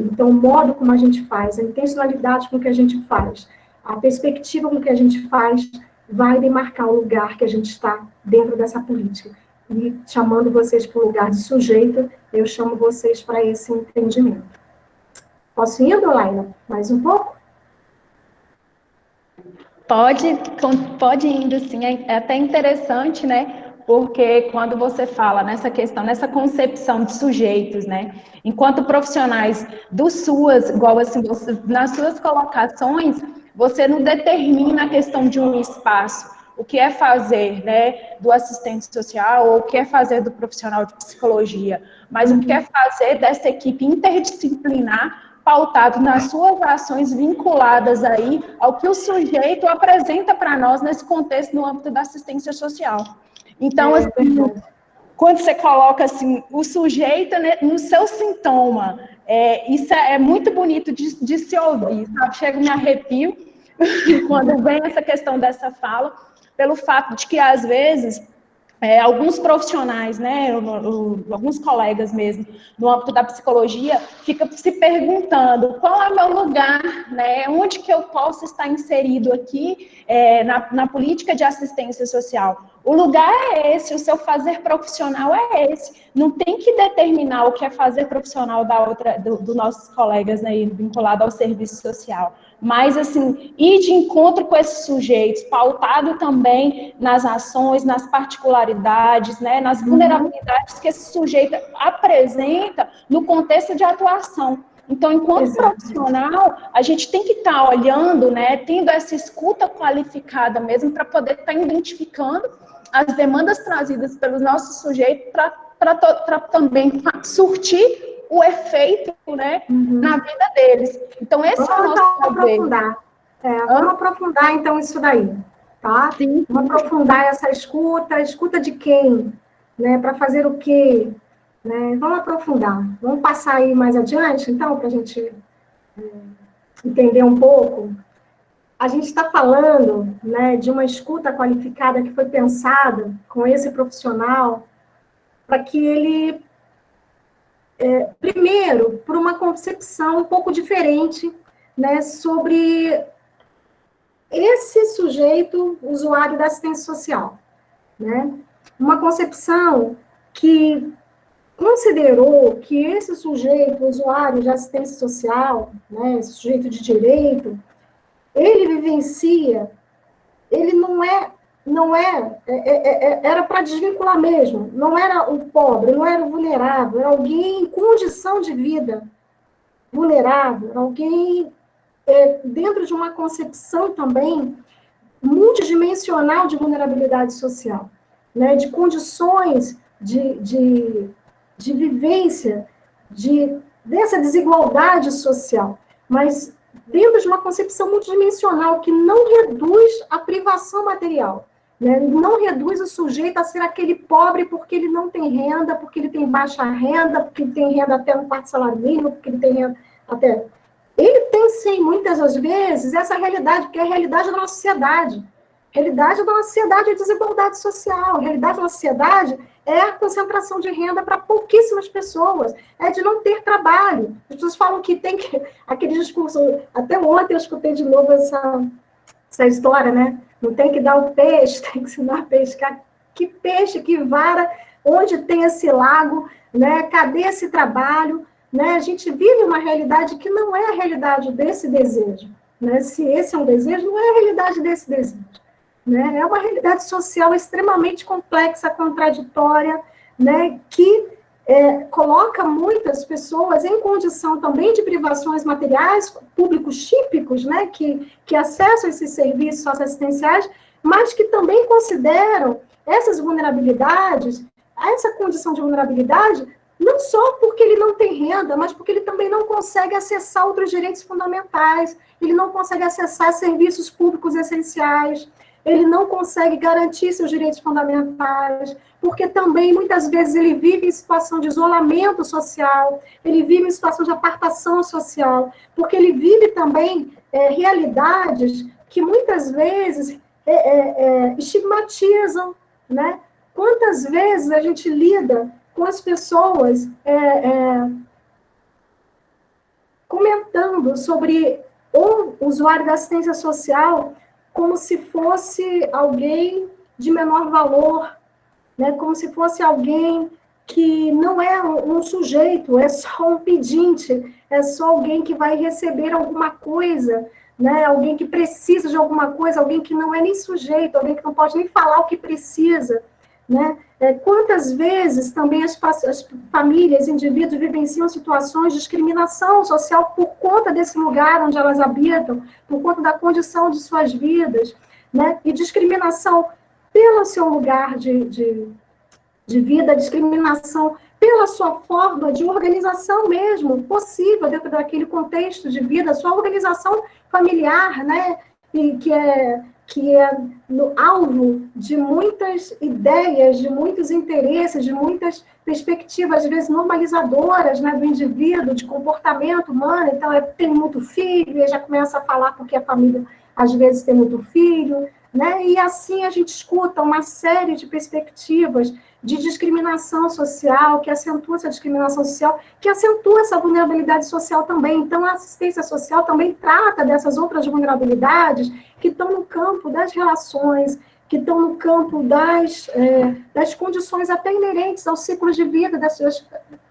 Então, o modo como a gente faz, a intencionalidade com que a gente faz, a perspectiva com que a gente faz, vai demarcar o lugar que a gente está dentro dessa política. E chamando vocês para o lugar de sujeito, eu chamo vocês para esse entendimento. Posso ir, Laila? Mais um pouco? Pode indo, sim. É até interessante, né? Porque quando você fala nessa questão, nessa concepção de sujeitos, né? Enquanto profissionais do SUAS, igual assim, nas suas colocações, você não determina a questão de um espaço, o que é fazer, né, do assistente social, ou o que é fazer do profissional de psicologia, mas o que é fazer dessa equipe interdisciplinar, pautado nas suas ações vinculadas aí ao que o sujeito apresenta para nós nesse contexto no âmbito da assistência social. Então, assim, quando você coloca assim, o sujeito, né, no seu sintoma, isso é muito bonito de se ouvir, sabe? Chega, me arrepio quando vem essa questão dessa fala, pelo fato de que, às vezes, alguns profissionais, né, alguns colegas mesmo, no âmbito da psicologia, ficam se perguntando qual é o meu lugar, né, onde que eu posso estar inserido aqui na política de assistência social. O lugar é esse, o seu fazer profissional é esse. Não tem que determinar o que é fazer profissional dos nossos colegas, né, vinculado ao serviço social. Mas, assim, ir de encontro com esses sujeitos, pautado também nas ações, nas particularidades, né, nas vulnerabilidades que esse sujeito apresenta no contexto de atuação. Então, enquanto profissional, a gente tem que estar olhando, né, tendo essa escuta qualificada mesmo, para poder estar identificando as demandas trazidas pelos nossos sujeitos para também surtir o efeito, né, na vida deles. Então, esse é o nosso aprofundar. Vamos aprofundar, então, isso daí, tá? Sim. Vamos aprofundar essa escuta de quem, né, para fazer o quê, né? Vamos aprofundar. Vamos passar aí mais adiante, então, para a gente entender um pouco. A gente está falando, né, de uma escuta qualificada que foi pensada com esse profissional para que ele, primeiro, por uma concepção um pouco diferente, né, sobre esse sujeito usuário da assistência social, né? Uma concepção que considerou que esse sujeito usuário de assistência social, né, esse sujeito de direito, ele vivencia, ele era para desvincular mesmo, não era o pobre, não era o vulnerável, era alguém em condição de vida vulnerável, alguém dentro de uma concepção também multidimensional de vulnerabilidade social, né, de condições de vivência dessa desigualdade social, mas dentro de uma concepção multidimensional que não reduz a privação material, né? Não reduz o sujeito a ser aquele pobre porque ele não tem renda, porque ele tem baixa renda, porque ele tem renda até no quarto salário mínimo, porque ele tem renda até... Ele tem, sim, muitas das vezes, essa realidade, porque é a realidade da nossa sociedade. A realidade da nossa sociedade é a desigualdade social. A realidade da nossa sociedade é a concentração de renda para pouquíssimas pessoas. É de não ter trabalho. As pessoas falam que tem que... Aquele discurso... Até ontem eu escutei de novo essa história, né? Não tem que dar o peixe, tem que ensinar a pescar. Que peixe, que vara, onde tem esse lago, né? Cadê esse trabalho? Né? A gente vive uma realidade que não é a realidade desse desejo. Né? Se esse é um desejo, não é a realidade desse desejo. Né? É uma realidade social extremamente complexa, contraditória, né? Que coloca muitas pessoas em condição também de privações materiais, públicos típicos, né? que acessam esses serviços socioassistenciais, mas que também consideram essas vulnerabilidades, essa condição de vulnerabilidade, não só porque ele não tem renda, mas porque ele também não consegue acessar outros direitos fundamentais, ele não consegue acessar serviços públicos essenciais, ele não consegue garantir seus direitos fundamentais, porque também, muitas vezes, ele vive em situação de isolamento social, ele vive em situação de apartação social, porque ele vive também realidades que, muitas vezes, estigmatizam, né? Quantas vezes a gente lida com as pessoas comentando sobre o usuário da assistência social como se fosse alguém de menor valor, né? Como se fosse alguém que não é um sujeito, é só um pedinte, é só alguém que vai receber alguma coisa, né? Alguém que precisa de alguma coisa, alguém que não é nem sujeito, alguém que não pode nem falar o que precisa, né? Quantas vezes também as famílias, indivíduos vivenciam situações de discriminação social por conta desse lugar onde elas habitam, por conta da condição de suas vidas, né? E discriminação pelo seu lugar de vida, discriminação pela sua forma de organização mesmo, possível dentro daquele contexto de vida, sua organização familiar, né? E que é no alvo de muitas ideias, de muitos interesses, de muitas perspectivas, às vezes, normalizadoras, né, do indivíduo, de comportamento humano. Então, tem muito filho, e já começa a falar porque a família, às vezes, tem muito filho, né? E assim a gente escuta uma série de perspectivas de discriminação social, que acentua essa discriminação social, que acentua essa vulnerabilidade social também. Então, a assistência social também trata dessas outras vulnerabilidades que estão no campo das relações, que estão no campo das condições até inerentes aos ciclos de vida,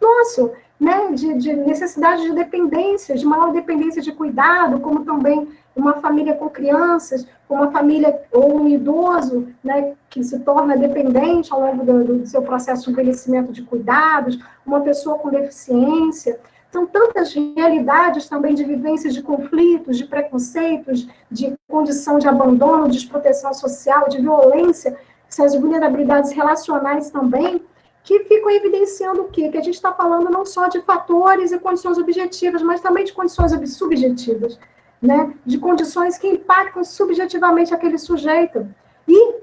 nosso, né, de necessidade de dependência, de maior dependência de cuidado, como também uma família com crianças, uma família ou um idoso, né, que se torna dependente ao longo do seu processo de envelhecimento de cuidados, uma pessoa com deficiência. São tantas realidades também de vivências de conflitos, de preconceitos, de condição de abandono, de desproteção social, de violência, essas vulnerabilidades relacionais também, que ficam evidenciando o quê? Que a gente está falando não só de fatores e condições objetivas, mas também de condições subjetivas, né? De condições que impactam subjetivamente aquele sujeito. E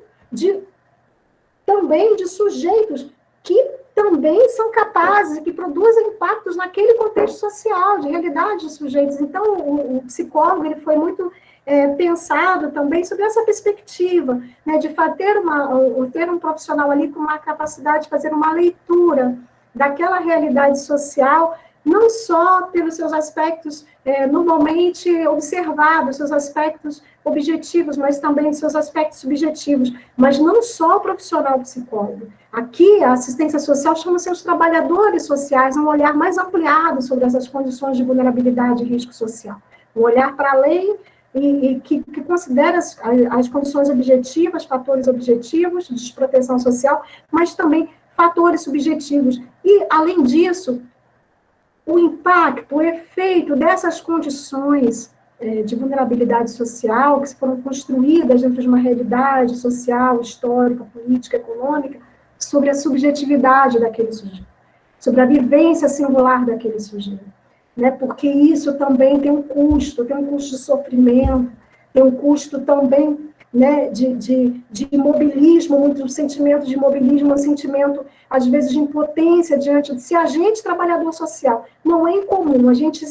também de sujeitos que também são capazes, que produzem impactos naquele contexto social, de realidade de sujeitos. Então, o psicólogo ele foi muito pensado também sobre essa perspectiva, né, de ter um profissional ali com uma capacidade de fazer uma leitura daquela realidade social, não só pelos seus aspectos normalmente observados, seus aspectos objetivos, mas também seus aspectos subjetivos, mas não só o profissional psicólogo. Aqui, a assistência social chama seus trabalhadores sociais, um olhar mais ampliado sobre essas condições de vulnerabilidade e risco social, um olhar para além e que considera as condições objetivas, fatores objetivos de desproteção social, mas também fatores subjetivos. E, além disso, o impacto, o efeito dessas condições de vulnerabilidade social, que foram construídas dentro de uma realidade social, histórica, política, econômica, sobre a subjetividade daquele sujeito, sobre a vivência singular daquele sujeito, né? Porque isso também tem um custo de sofrimento, tem um custo também, né, de imobilismo, um sentimento de imobilismo, um sentimento, às vezes, de impotência diante de se a gente, trabalhador social, não é incomum, a gente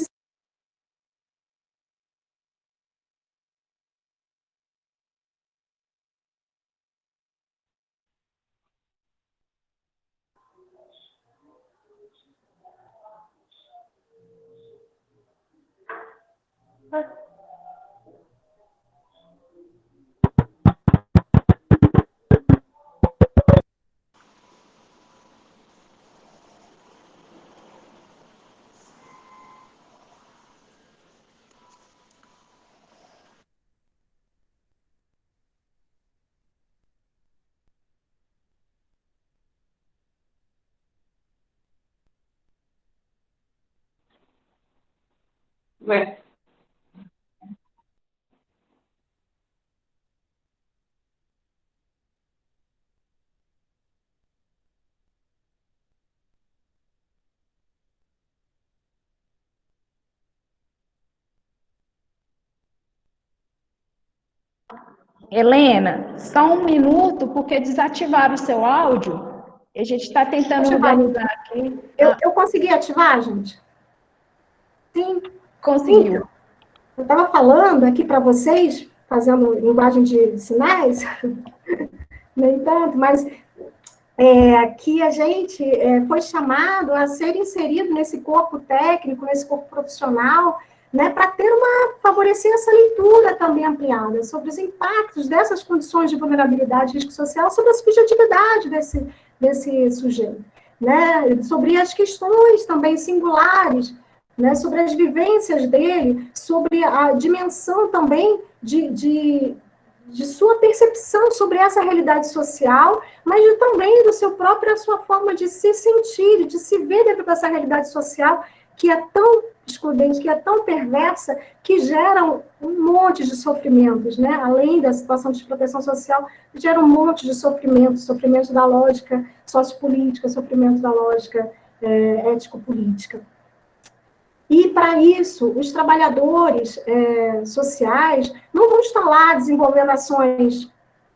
Ué. Helena, só um minuto, porque desativaram o seu áudio. A gente está tentando organizar aqui. Eu consegui ativar, gente? Sim. Conseguiu. Então, eu estava falando aqui para vocês, fazendo linguagem de sinais, no entanto, mas aqui a gente foi chamado a ser inserido nesse corpo técnico, nesse corpo profissional, né, para favorecer essa leitura também ampliada sobre os impactos dessas condições de vulnerabilidade e risco social sobre a subjetividade desse sujeito, né, sobre as questões também singulares, né, sobre as vivências dele, sobre a dimensão também de sua percepção sobre essa realidade social, mas também a sua forma de se sentir, de se ver dentro dessa realidade social, que é tão excludente, que é tão perversa, que gera um monte de sofrimentos, né? Além da situação de proteção social, gera um monte de sofrimento da lógica sociopolítica, sofrimento da lógica ético-política. E, para isso, os trabalhadores sociais não vão estar lá desenvolvendo ações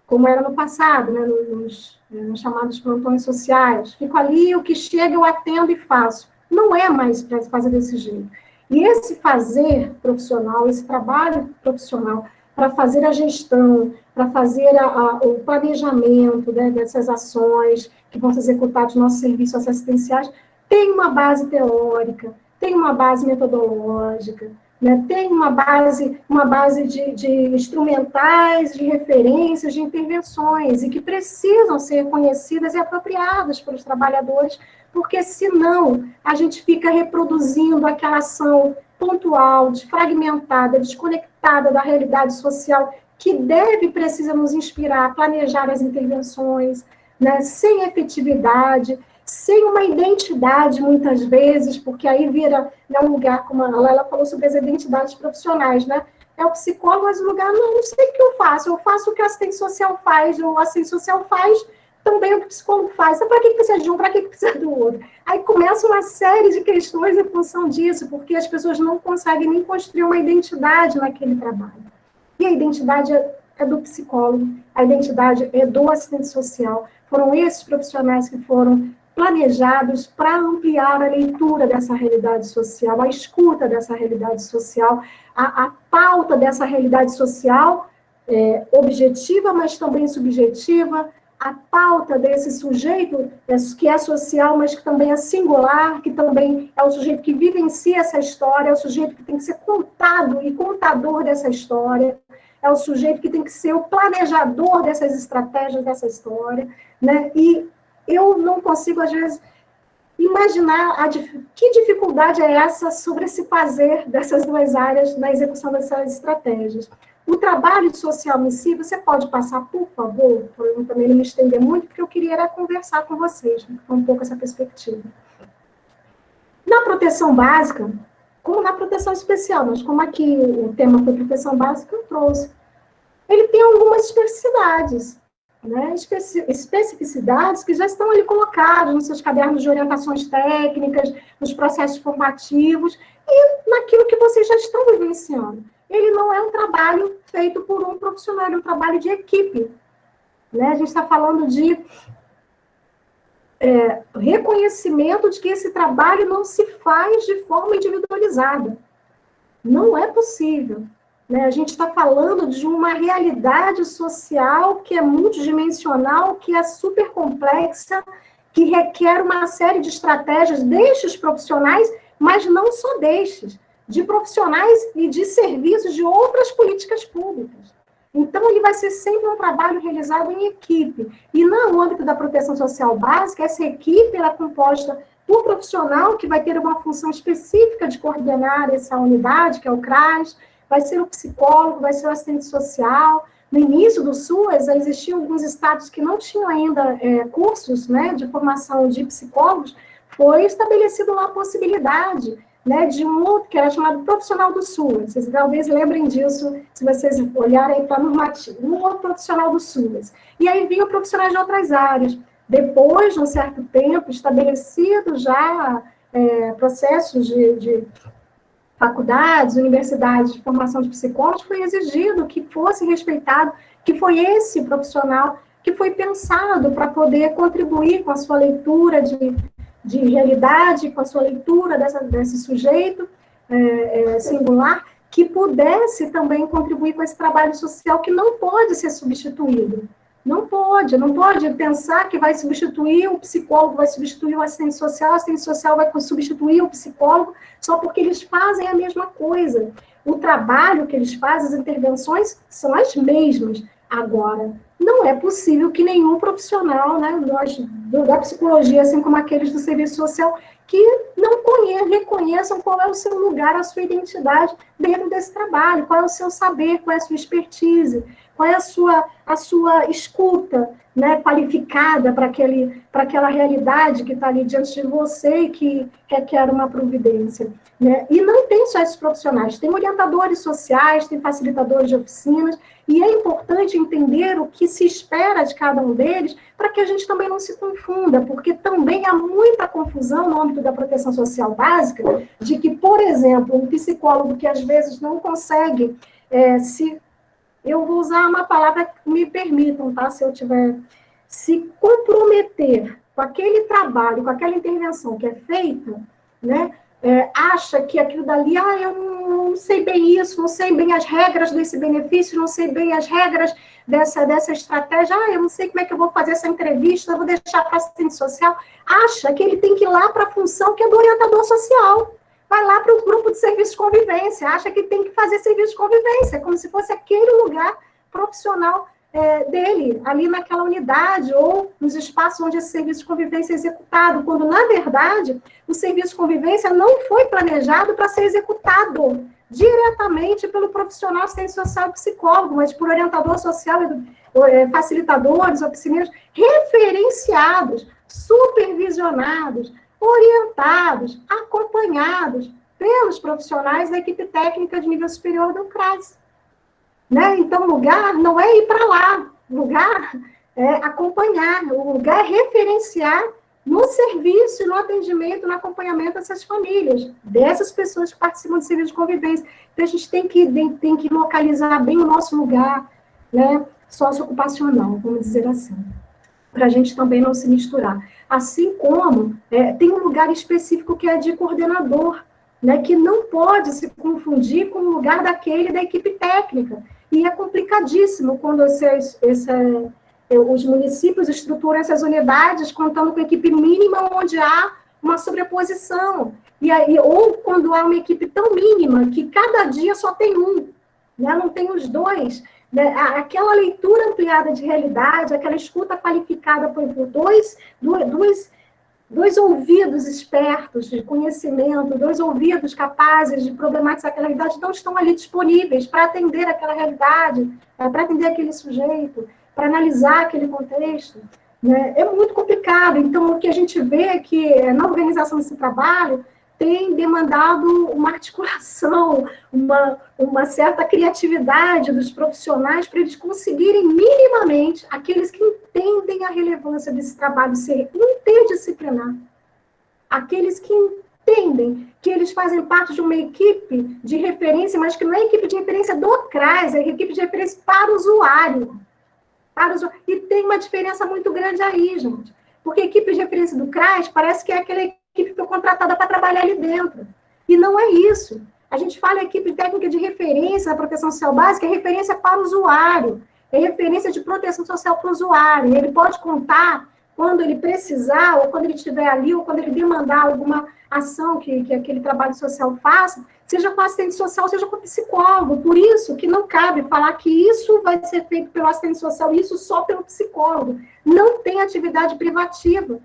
como era no passado, né, nos chamados plantões sociais. Fico ali, o que chega eu atendo e faço. Não é mais para fazer desse jeito. E esse fazer profissional, esse trabalho profissional, para fazer a gestão, para fazer o planejamento, né, dessas ações que vão ser executadas nos nossos serviços assistenciais, tem uma base teórica, tem uma base metodológica, né, tem uma base de instrumentais, de referências, de intervenções, e que precisam ser conhecidas e apropriadas pelos trabalhadores, porque senão a gente fica reproduzindo aquela ação pontual, fragmentada, desconectada da realidade social, que deve e precisa nos inspirar a planejar as intervenções, né, sem efetividade, sem uma identidade, muitas vezes, porque aí vira, né, um lugar, como a Laila falou sobre as identidades profissionais, né? É o psicólogo, mas o lugar, não sei o que eu faço o que o assistente social faz, o assistente social faz também o que o psicólogo faz. Para que precisa de um, para que precisa do outro? Aí começa uma série de questões em função disso, porque as pessoas não conseguem nem construir uma identidade naquele trabalho. E a identidade é do psicólogo, a identidade é do assistente social. Foram esses profissionais que foram planejados para ampliar a leitura dessa realidade social, a escuta dessa realidade social, a pauta dessa realidade social objetiva, mas também subjetiva, a pauta desse sujeito que é social, mas que também é singular, que também é o sujeito que vivencia essa história, é o sujeito que tem que ser contado e contador dessa história, é o sujeito que tem que ser o planejador dessas estratégias dessa história, né? E eu não consigo, às vezes, imaginar que dificuldade é essa sobre se fazer dessas duas áreas na execução dessas estratégias. O trabalho social em si, você pode passar, por favor, para eu também não me estender muito, porque eu queria era conversar com vocês, né, um pouco essa perspectiva. Na proteção básica, como na proteção especial, mas como aqui o tema foi proteção básica, eu trouxe. Ele tem algumas especificidades, né? Especificidades que já estão ali colocadas nos seus cadernos de orientações técnicas, nos processos formativos e naquilo que vocês já estão vivenciando. Ele não é um trabalho feito por um profissional, é um trabalho de equipe, né? A gente está falando de reconhecimento de que esse trabalho não se faz de forma individualizada. Não é possível. Né? A gente está falando de uma realidade social que é multidimensional, que é super complexa, que requer uma série de estratégias destes profissionais, mas não só destes, de profissionais e de serviços de outras políticas públicas. Então, ele vai ser sempre um trabalho realizado em equipe. E no âmbito da proteção social básica, essa equipe ela é composta por um profissional que vai ter uma função específica de coordenar essa unidade, que é o CRAS, vai ser o psicólogo, vai ser o assistente social. No início do SUAS, existiam alguns estados que não tinham ainda cursos, né, de formação de psicólogos, foi estabelecido lá a possibilidade, né, de um outro, que era chamado profissional do SUAS. Vocês talvez lembrem disso, se vocês olharem para a normativa. Um outro profissional do SUAS. E aí vinham profissionais de outras áreas. Depois de um certo tempo, estabelecido já processos de faculdades, universidades de formação de psicólogos, foi exigido que fosse respeitado, que foi esse profissional que foi pensado para poder contribuir com a sua leitura de realidade, com a sua leitura desse sujeito singular, que pudesse também contribuir com esse trabalho social que não pode ser substituído. Não pode pensar que vai substituir o psicólogo, vai substituir o assistente social vai substituir o psicólogo, só porque eles fazem a mesma coisa. O trabalho que eles fazem, as intervenções, são as mesmas. Agora, não é possível que nenhum profissional, né, da psicologia, assim como aqueles do serviço social, que não reconheçam qual é o seu lugar, a sua identidade dentro desse trabalho, qual é o seu saber, qual é a sua expertise, qual é a sua escuta, né, qualificada para aquela realidade que está ali diante de você e que requer uma providência. Né? E não tem só esses profissionais, tem orientadores sociais, tem facilitadores de oficinas, e é importante entender o que se espera de cada um deles, para que a gente também não se confunda, porque também há muita confusão no âmbito da proteção social básica, de que, por exemplo, um psicólogo que às vezes não consegue eu vou usar uma palavra que me permitam, tá? Se eu tiver se comprometer com aquele trabalho, com aquela intervenção que é feita, né? Acha que aquilo dali, eu sei bem isso, não sei bem as regras desse benefício, não sei bem as regras dessa estratégia, eu não sei como é que eu vou fazer essa entrevista, eu vou deixar para assistente social, acha que ele tem que ir lá para a função que é do orientador social, vai lá para o grupo de serviço de convivência, acha que tem que fazer serviço de convivência, como se fosse aquele lugar profissional dele, ali naquela unidade, ou nos espaços onde esse serviço de convivência é executado, quando, na verdade, o serviço de convivência não foi planejado para ser executado diretamente pelo profissional assistente social e psicólogo, mas por orientador social, facilitadores, oficineiros, referenciados, supervisionados, orientados, acompanhados pelos profissionais da equipe técnica de nível superior do CRAS. Né? Então, o lugar não é ir para lá, o lugar é acompanhar, o lugar é referenciar no serviço, no atendimento, no acompanhamento dessas famílias, dessas pessoas que participam do serviço de convivência. Então, a gente tem que localizar bem o nosso lugar, né, socioocupacional, vamos dizer assim, para a gente também não se misturar. Assim como tem um lugar específico que é de coordenador, né, que não pode se confundir com o lugar daquele da equipe técnica. E é complicadíssimo quando os municípios estruturam essas unidades contando com equipe mínima onde há uma sobreposição. Ou quando há uma equipe tão mínima que cada dia só tem um, né, não tem os dois. Né, aquela leitura ampliada de realidade, aquela escuta qualificada por dois ouvidos espertos de conhecimento, dois ouvidos capazes de problematizar aquela realidade, não estão ali disponíveis para atender aquela realidade, para atender aquele sujeito, para analisar aquele contexto. Né? É muito complicado. Então, o que a gente vê é que na organização desse trabalho tem demandado uma articulação, uma certa criatividade dos profissionais para eles conseguirem minimamente, aqueles que entendem a relevância desse trabalho ser interdisciplinar, aqueles que entendem que eles fazem parte de uma equipe de referência, mas que não é equipe de referência do CRAS, é equipe de referência para o usuário. E tem uma diferença muito grande aí, gente. Porque a equipe de referência do CRAS parece que é aquela equipe que foi contratada para trabalhar ali dentro. E não é isso. A gente fala equipe técnica de referência na proteção social básica, é referência para o usuário, é referência de proteção social para o usuário. Ele pode contar quando ele precisar, ou quando ele estiver ali, ou quando ele demandar alguma ação que aquele trabalho social faça, seja com assistente social, seja com psicólogo. Por isso que não cabe falar que isso vai ser feito pelo assistente social, isso só pelo psicólogo. Não tem atividade privativa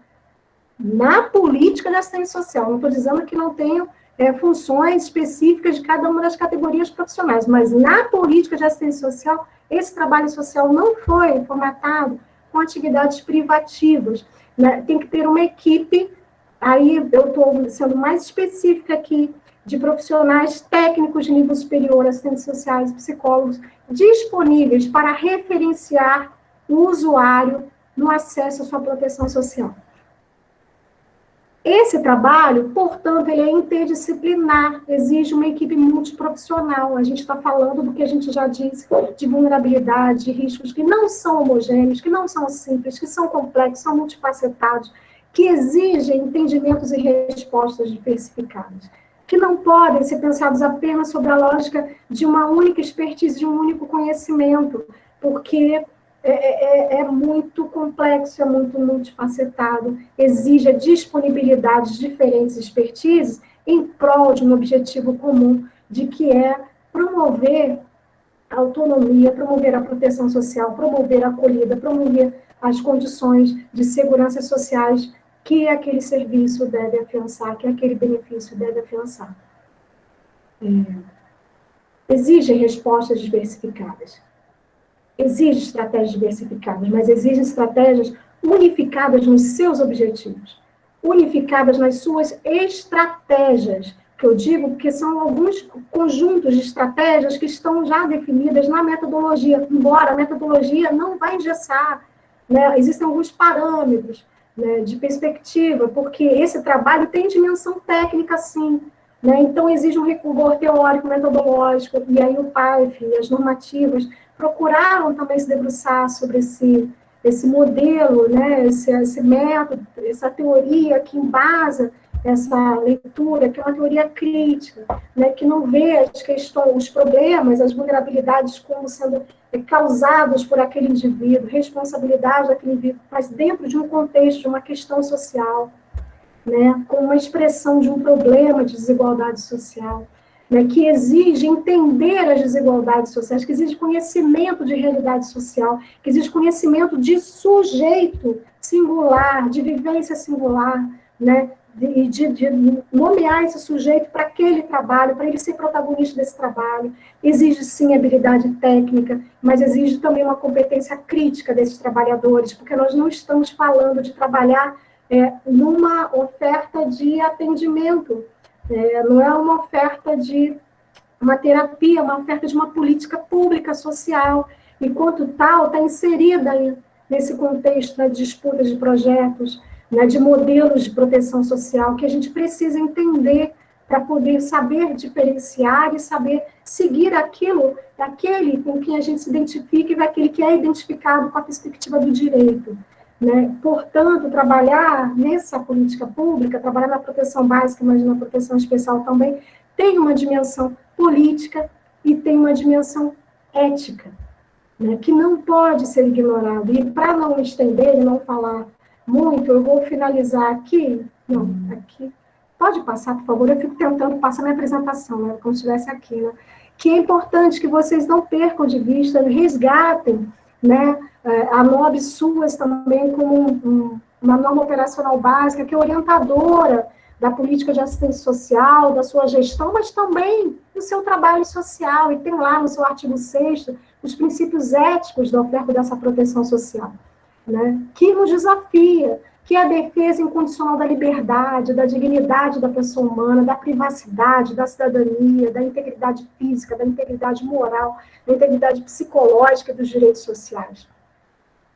na política de assistência social. Não estou dizendo que não tenham funções específicas de cada uma das categorias profissionais, mas na política de assistência social, esse trabalho social não foi formatado com atividades privativas. Né? Tem que ter uma equipe, aí eu estou sendo mais específica aqui, de profissionais técnicos de nível superior, assistentes sociais e psicólogos, disponíveis para referenciar o usuário no acesso à sua proteção social. Esse trabalho, portanto, ele é interdisciplinar, exige uma equipe multiprofissional. A gente está falando do que a gente já disse, de vulnerabilidade, de riscos que não são homogêneos, que não são simples, que são complexos, são multifacetados, que exigem entendimentos e respostas diversificadas, que não podem ser pensados apenas sobre a lógica de uma única expertise, de um único conhecimento, porque é muito complexo, é muito multifacetado, exige a disponibilidade de diferentes expertises em prol de um objetivo comum, de que é promover a autonomia, promover a proteção social, promover a acolhida, promover as condições de segurança sociais que aquele serviço deve afiançar, que aquele benefício deve afiançar. Exigem respostas diversificadas. Exige estratégias diversificadas, mas exige estratégias unificadas nos seus objetivos, unificadas nas suas estratégias, que eu digo porque são alguns conjuntos de estratégias que estão já definidas na metodologia, embora a metodologia não vai engessar, né? Existem alguns parâmetros, né, de perspectiva, porque esse trabalho tem dimensão técnica, sim, né? Então exige um rigor teórico, metodológico, e aí o PAIF e as normativas procuraram também se debruçar sobre esse modelo, né, esse método, essa teoria que embasa essa leitura, que é uma teoria crítica, né, que não vê as questões, os problemas, as vulnerabilidades como sendo causados por aquele indivíduo, responsabilidade daquele indivíduo, mas dentro de um contexto, de uma questão social, né, com uma expressão de um problema de desigualdade social, né, que exige entender as desigualdades sociais, que exige conhecimento de realidade social, que exige conhecimento de sujeito singular, de vivência singular, né, de nomear esse sujeito para aquele trabalho, para ele ser protagonista desse trabalho. Exige, sim, habilidade técnica, mas exige também uma competência crítica desses trabalhadores, porque nós não estamos falando de trabalhar numa oferta de atendimento, não é uma oferta de uma terapia, uma oferta de uma política pública social, enquanto tal, está inserida nesse contexto, né, de disputas de projetos, né, de modelos de proteção social, que a gente precisa entender para poder saber diferenciar e saber seguir aquele com quem a gente se identifica e daquele que é identificado com a perspectiva do direito. Né? Portanto, trabalhar nessa política pública, trabalhar na proteção básica, mas na proteção especial também, tem uma dimensão política e tem uma dimensão ética, né? Que não pode ser ignorada. E para não estender e não falar muito, eu vou finalizar aqui. Não, aqui. Pode passar, por favor? Eu fico tentando passar minha apresentação, né? Como se estivesse aqui, né? Que é importante que vocês não percam de vista, resgatem, né? A NOB SUAS também como uma norma operacional básica, que é orientadora da política de assistência social, da sua gestão, mas também do seu trabalho social, e tem lá no seu artigo 6º os princípios éticos da oferta dessa proteção social, né? Que nos desafia, que é a defesa incondicional da liberdade, da dignidade da pessoa humana, da privacidade, da cidadania, da integridade física, da integridade moral, da integridade psicológica e dos direitos sociais.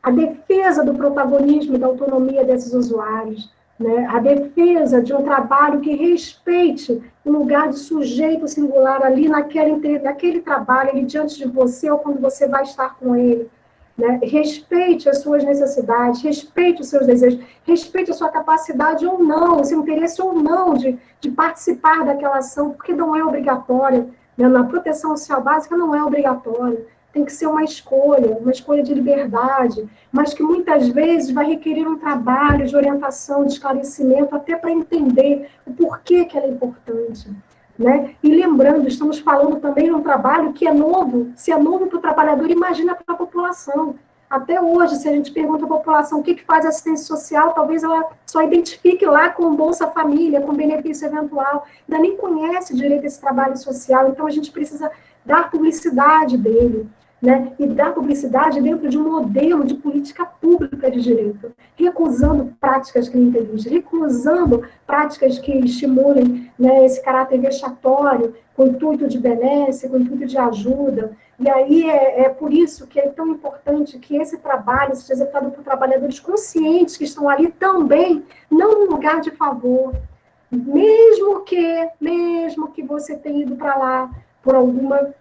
A defesa do protagonismo e da autonomia desses usuários, né? A defesa de um trabalho que respeite o lugar de sujeito singular ali naquele trabalho, ali diante de você ou quando você vai estar com ele. Né? Respeite as suas necessidades, respeite os seus desejos, respeite a sua capacidade ou não, o seu interesse ou não de participar daquela ação, porque não é obrigatória. Né? Na proteção social básica não é obrigatória. Tem que ser uma escolha de liberdade, mas que muitas vezes vai requerer um trabalho de orientação, de esclarecimento, até para entender o porquê que ela é importante. Né? E lembrando, estamos falando também de um trabalho que é novo. Se é novo para o trabalhador, imagina para a população. Até hoje, se a gente pergunta à população o que faz assistência social, talvez ela só identifique lá com Bolsa Família, com benefício eventual, ainda nem conhece direito esse trabalho social, então a gente precisa dar publicidade dele. Né, e dar publicidade dentro de um modelo de política pública de direito, recusando práticas clientelistas, recusando práticas que estimulem, né, esse caráter vexatório, com o intuito de benesse, com o intuito de ajuda. E aí é por isso que é tão importante que esse trabalho seja executado por trabalhadores conscientes que estão ali também, não no lugar de favor, mesmo que você tenha ido para lá por alguma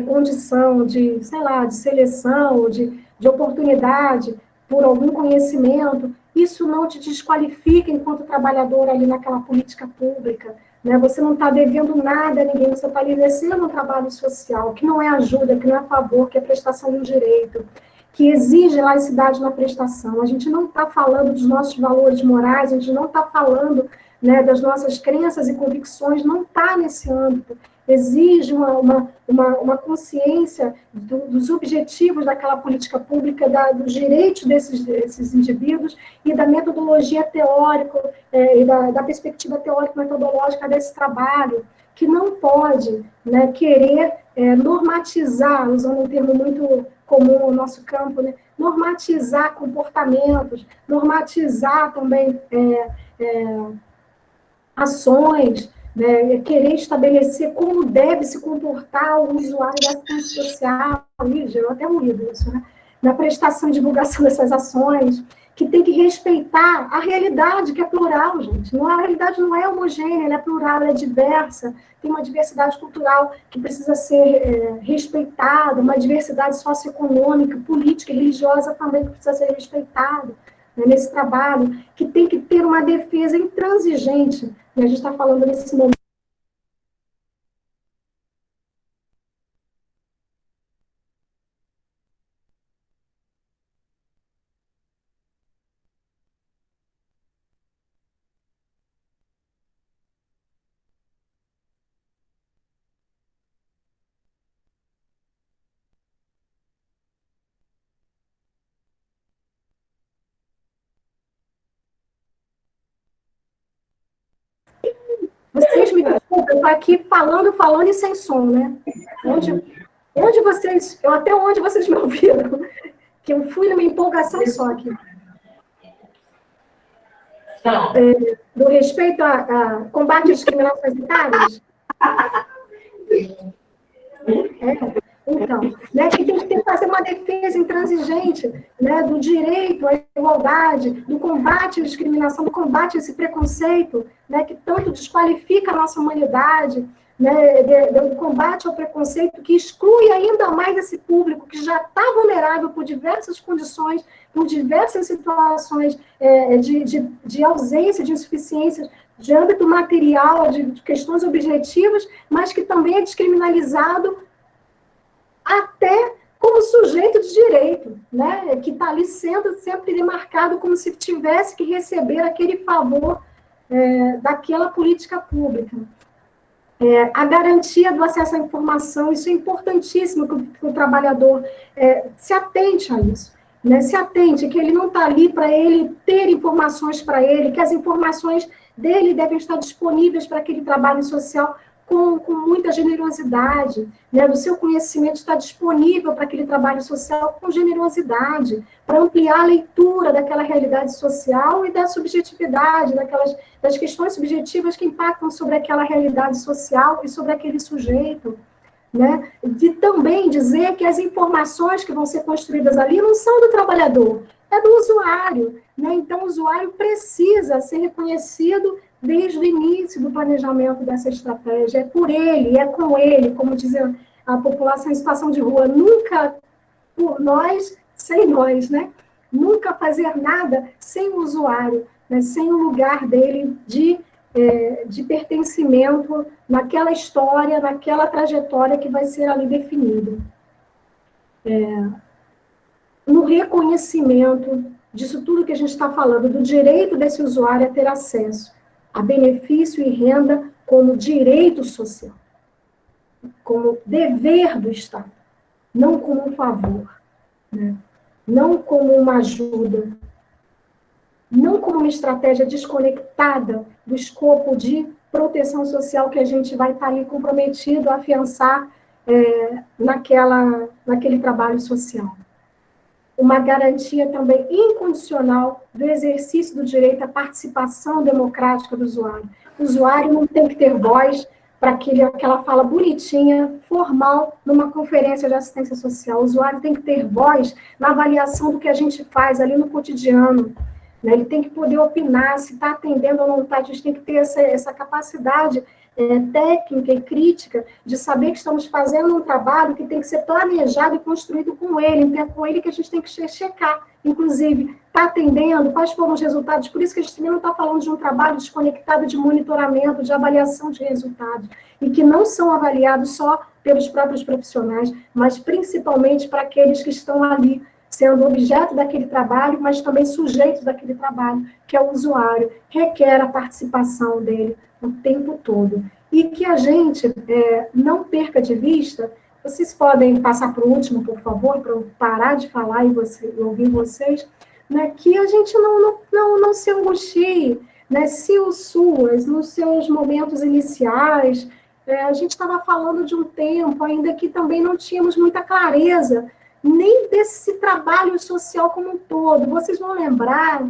condição de, sei lá, de seleção, de oportunidade, por algum conhecimento, isso não te desqualifica enquanto trabalhador ali naquela política pública, né? Você não está devendo nada a ninguém, você está exercendo um trabalho social, que não é ajuda, que não é favor, que é prestação de um direito, que exige laicidade na prestação. A gente não está falando dos nossos valores morais, a gente não está falando, né, das nossas crenças e convicções, não está nesse âmbito. Exige uma consciência dos objetivos daquela política pública, dos direitos desses indivíduos e da metodologia teórica, e da perspectiva teórico-metodológica desse trabalho, que não pode, né, querer normatizar, usando um termo muito comum no nosso campo, né, normatizar comportamentos, normatizar também ações, né, querer estabelecer como deve se comportar o usuário da assistência social, eu até ruído isso, né? Na prestação e divulgação dessas ações, que tem que respeitar a realidade, que é plural, gente. A realidade não é homogênea, ela é plural, ela é diversa, tem uma diversidade cultural que precisa ser respeitada, uma diversidade socioeconômica, política e religiosa também que precisa ser respeitada. né, nesse trabalho, que tem que ter uma defesa intransigente, e a gente está falando nesse momento. Vocês me desculpem, eu estou aqui falando e sem som, né? Onde vocês, até onde vocês me ouviram? Que eu fui numa empolgação só aqui. Do respeito a combate às discriminações etárias? Então, né, que tem que fazer uma defesa intransigente, né, do direito à igualdade, do combate à discriminação, do combate a esse preconceito, né, que tanto desqualifica a nossa humanidade, né, do combate ao preconceito que exclui ainda mais esse público que já está vulnerável por diversas condições, por diversas situações de ausência, de insuficiência, de âmbito material, de questões objetivas, mas que também é descriminalizado até como sujeito de direito, né, que está ali sendo sempre demarcado como se tivesse que receber aquele favor daquela política pública. A garantia do acesso à informação, isso é importantíssimo que o trabalhador se atente a isso, né, se atente que ele não está ali para ele ter informações para ele, que as informações dele devem estar disponíveis para aquele trabalho social com muita generosidade, né? O seu conhecimento está disponível para aquele trabalho social com generosidade, para ampliar a leitura daquela realidade social e da subjetividade, das questões subjetivas que impactam sobre aquela realidade social e sobre aquele sujeito, né? De também dizer que as informações que vão ser construídas ali não são do trabalhador, é do usuário, né? Então, o usuário precisa ser reconhecido desde o início do planejamento dessa estratégia, é por ele, é com ele, como diz a população em situação de rua, nunca por nós, sem nós, né? Nunca fazer nada sem o usuário, né? Sem o lugar dele de pertencimento naquela história, naquela trajetória que vai ser ali definida. No reconhecimento disso tudo que a gente está falando, do direito desse usuário a ter acesso a benefício e renda como direito social, como dever do Estado, não como um favor, né? Não como uma ajuda, não como uma estratégia desconectada do escopo de proteção social que a gente vai estar ali comprometido a afiançar naquele trabalho social. Uma garantia também incondicional do exercício do direito à participação democrática do usuário. O usuário não tem que ter voz para aquela fala bonitinha, formal, numa conferência de assistência social. O usuário tem que ter voz na avaliação do que a gente faz ali no cotidiano, né? Ele tem que poder opinar se está atendendo ou não está. A gente tem que ter essa capacidade técnica e crítica de saber que estamos fazendo um trabalho que tem que ser planejado e construído com ele. Então, é com ele que a gente tem que checar, inclusive, está atendendo, quais foram os resultados. Por isso que a gente também não está falando de um trabalho desconectado de monitoramento, de avaliação de resultados, e que não são avaliados só pelos próprios profissionais, mas principalmente para aqueles que estão ali sendo objeto daquele trabalho, mas também sujeitos daquele trabalho, que é o usuário, requer a participação dele o tempo todo. E que a gente não perca de vista, vocês podem passar para o último, por favor, para eu parar de falar e ouvir vocês, né, que a gente não se angustie, né, se o SUAS, nos seus momentos iniciais, a gente estava falando de um tempo ainda que também não tínhamos muita clareza, nem desse trabalho social como um todo. Vocês vão lembrar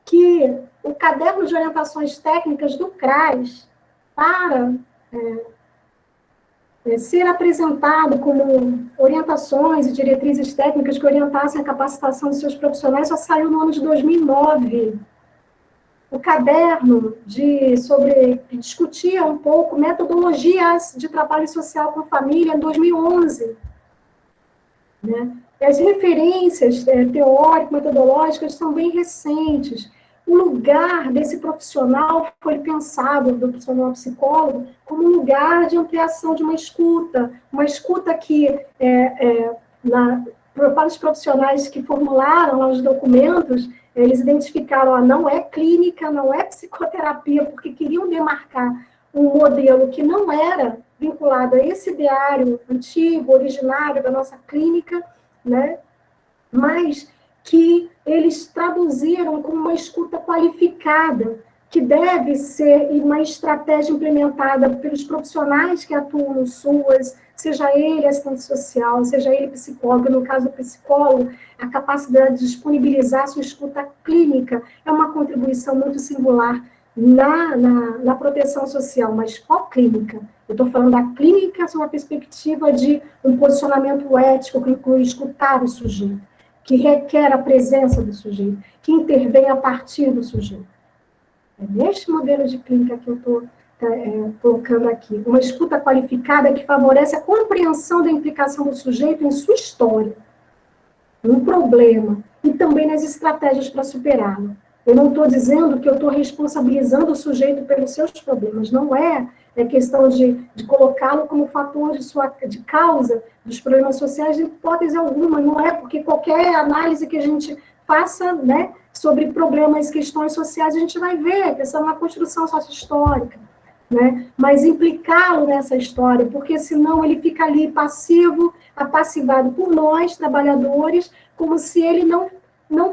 que o caderno de orientações técnicas do CRAS, para ser apresentado como orientações e diretrizes técnicas que orientassem a capacitação dos seus profissionais, já saiu no ano de 2009. O caderno que discutia um pouco metodologias de trabalho social com família, em 2011. Né? As referências teóricas, metodológicas, são bem recentes. O lugar desse profissional foi pensado, do profissional psicólogo, como um lugar de ampliação de uma escuta que, para os profissionais que formularam os documentos, eles identificaram, não é clínica, não é psicoterapia, porque queriam demarcar um modelo que não era vinculado a esse ideário antigo, originário da nossa clínica, né? Mas que eles traduziram como uma escuta qualificada, que deve ser uma estratégia implementada pelos profissionais que atuam no SUAS, seja ele assistente social, seja ele psicólogo. No caso do psicólogo, a capacidade de disponibilizar sua escuta clínica é uma contribuição muito singular na proteção social, mas qual clínica? Eu estou falando da clínica sob uma perspectiva de um posicionamento ético que inclui escutar o sujeito, que requer a presença do sujeito, que intervém a partir do sujeito. É neste modelo de clínica que eu estou colocando aqui. Uma escuta qualificada que favorece a compreensão da implicação do sujeito em sua história, um problema, e também nas estratégias para superá-lo. Eu não estou dizendo que eu estou responsabilizando o sujeito pelos seus problemas, não é questão de colocá-lo como fator de causa dos problemas sociais, de hipótese alguma, não é, porque qualquer análise que a gente faça, né, sobre problemas, questões sociais, a gente vai ver que essa é uma construção sócio-histórica, né, mas implicá-lo nessa história, porque senão ele fica ali passivo, apassivado por nós, trabalhadores, como se ele não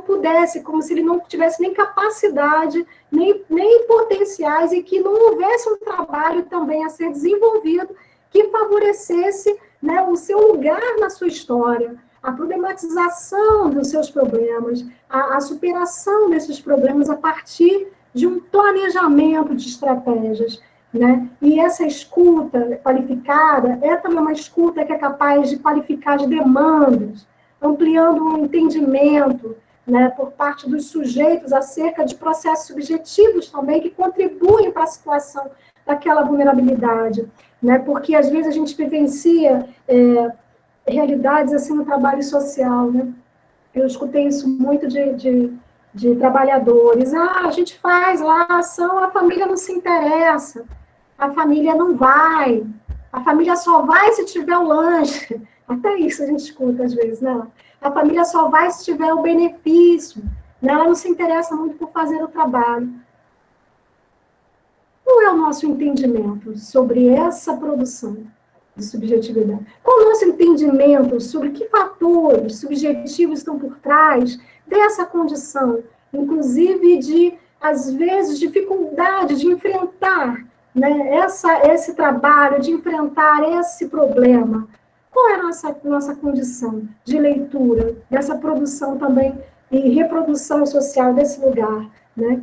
pudesse, como se ele não tivesse nem capacidade, nem potenciais, e que não houvesse um trabalho também a ser desenvolvido que favorecesse, né, o seu lugar na sua história, a problematização dos seus problemas, a superação desses problemas a partir de um planejamento de estratégias, né? E essa escuta qualificada é também uma escuta que é capaz de qualificar as demandas, ampliando o entendimento, né, por parte dos sujeitos acerca de processos subjetivos também que contribuem para a situação daquela vulnerabilidade, né, porque às vezes a gente vivencia realidades assim no trabalho social, né? Eu escutei isso muito de trabalhadores. A gente faz lá a ação, a família não se interessa, a família não vai, a família só vai se tiver o lanche. Até isso a gente escuta às vezes, né? A família só vai se tiver o benefício, né? Ela não se interessa muito por fazer o trabalho. Qual é o nosso entendimento sobre essa produção de subjetividade? Qual é o nosso entendimento sobre que fatores subjetivos estão por trás dessa condição, inclusive de, às vezes, dificuldade de enfrentar, né, esse trabalho, de enfrentar esse problema? Qual é a nossa condição de leitura dessa produção também e reprodução social desse lugar, né?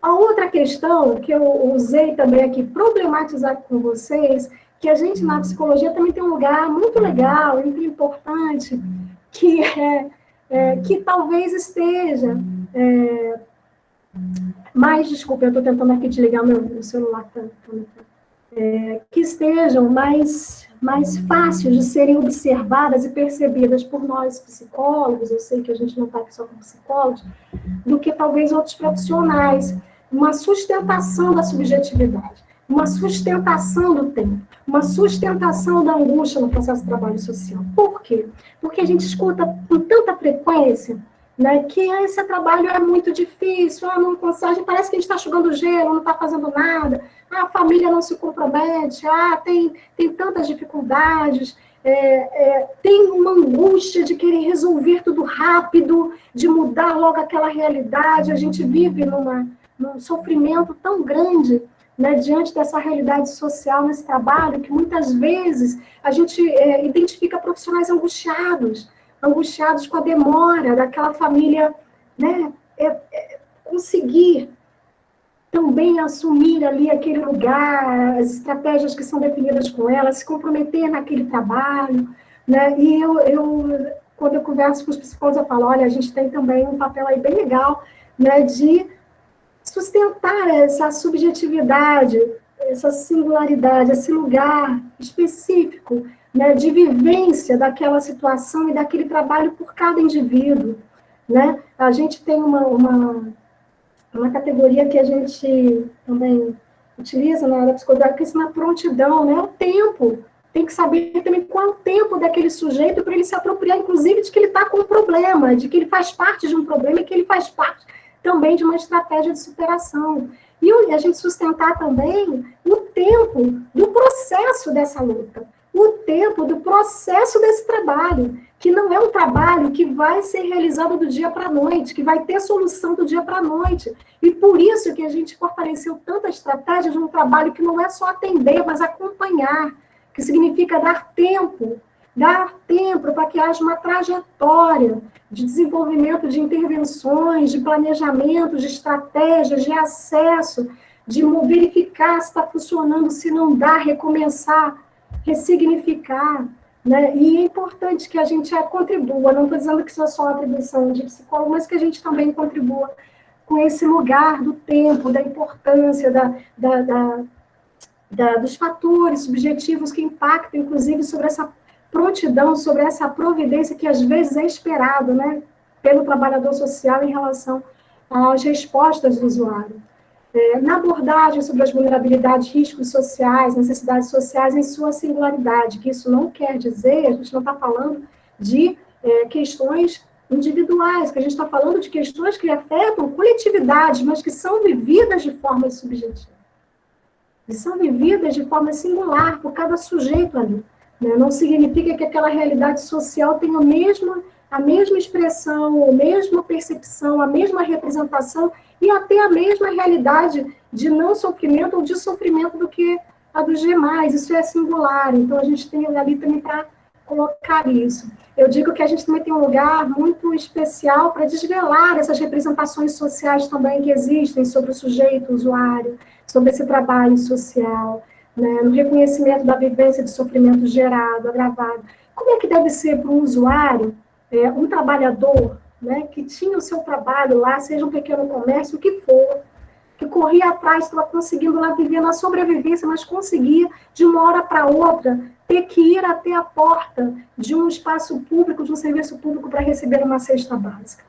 A outra questão que eu usei também aqui, problematizar com vocês, que a gente na psicologia também tem um lugar muito legal, muito importante, que que talvez esteja mais, desculpa, eu estou tentando aqui desligar meu celular, que estejam mais fáceis de serem observadas e percebidas por nós psicólogos, eu sei que a gente não está aqui só com psicólogos, do que talvez outros profissionais. Uma sustentação da subjetividade, uma sustentação do tempo, uma sustentação da angústia no processo de trabalho social. Por quê? Porque a gente escuta com tanta frequência, né, que esse trabalho é muito difícil, não consegue, parece que a gente está jogando gelo, não está fazendo nada, a família não se compromete, tem tantas dificuldades, tem uma angústia de querer resolver tudo rápido, de mudar logo aquela realidade. A gente vive num sofrimento tão grande, né, diante dessa realidade social nesse trabalho, que muitas vezes a gente identifica profissionais angustiados com a demora daquela família, né, conseguir também assumir ali aquele lugar, as estratégias que são definidas com ela, se comprometer naquele trabalho, né? E quando eu converso com os psicólogos, eu falo, olha, a gente tem também um papel aí bem legal, né, de sustentar essa subjetividade essa singularidade, esse lugar específico, né, de vivência daquela situação e daquele trabalho por cada indivíduo, né? A gente tem uma categoria que a gente também utiliza na área psicodráfica, que é uma prontidão, né? O tempo. Tem que saber também qual é o tempo daquele sujeito para ele se apropriar, inclusive, de que ele está com um problema, de que ele faz parte de um problema e que ele faz parte também de uma estratégia de superação. E a gente sustentar também o tempo do processo dessa luta, o tempo do processo desse trabalho, que não é um trabalho que vai ser realizado do dia para a noite, que vai ter solução do dia para a noite. E por isso que a gente fortaleceu tanta estratégia de um trabalho que não é só atender, mas acompanhar, que significa dar tempo para que haja uma trajetória de desenvolvimento de intervenções, de planejamento, de estratégias, de acesso, de verificar se está funcionando, se não dá, recomeçar, ressignificar, né? E é importante que a gente contribua, não estou dizendo que isso é só uma atribuição de psicólogo, mas que a gente também contribua com esse lugar do tempo, da importância, dos fatores subjetivos que impactam, inclusive, sobre essa prontidão, sobre essa providência que às vezes é esperado, né, pelo trabalhador social em relação às respostas do usuário. Na abordagem sobre as vulnerabilidades, riscos sociais, necessidades sociais em sua singularidade, que isso não quer dizer, a gente não está falando de questões individuais, que a gente está falando de questões que afetam coletividades, mas que são vividas de forma subjetiva. E são vividas de forma singular por cada sujeito ali. Né? Não significa que aquela realidade social tenha a mesma expressão, a mesma percepção, a mesma representação e até a mesma realidade de não sofrimento ou de sofrimento do que a dos demais. Isso é singular, então a gente tem ali também para colocar isso. Eu digo que a gente também tem um lugar muito especial para desvelar essas representações sociais também que existem sobre o sujeito, o usuário, sobre esse trabalho social, né, no reconhecimento da vivência de sofrimento gerado, agravado. Como é que deve ser para um usuário, um trabalhador, né, que tinha o seu trabalho lá, seja um pequeno comércio, o que for, que corria atrás, estava conseguindo lá viver na sobrevivência, mas conseguia, de uma hora para outra, ter que ir até a porta de um espaço público, de um serviço público para receber uma cesta básica.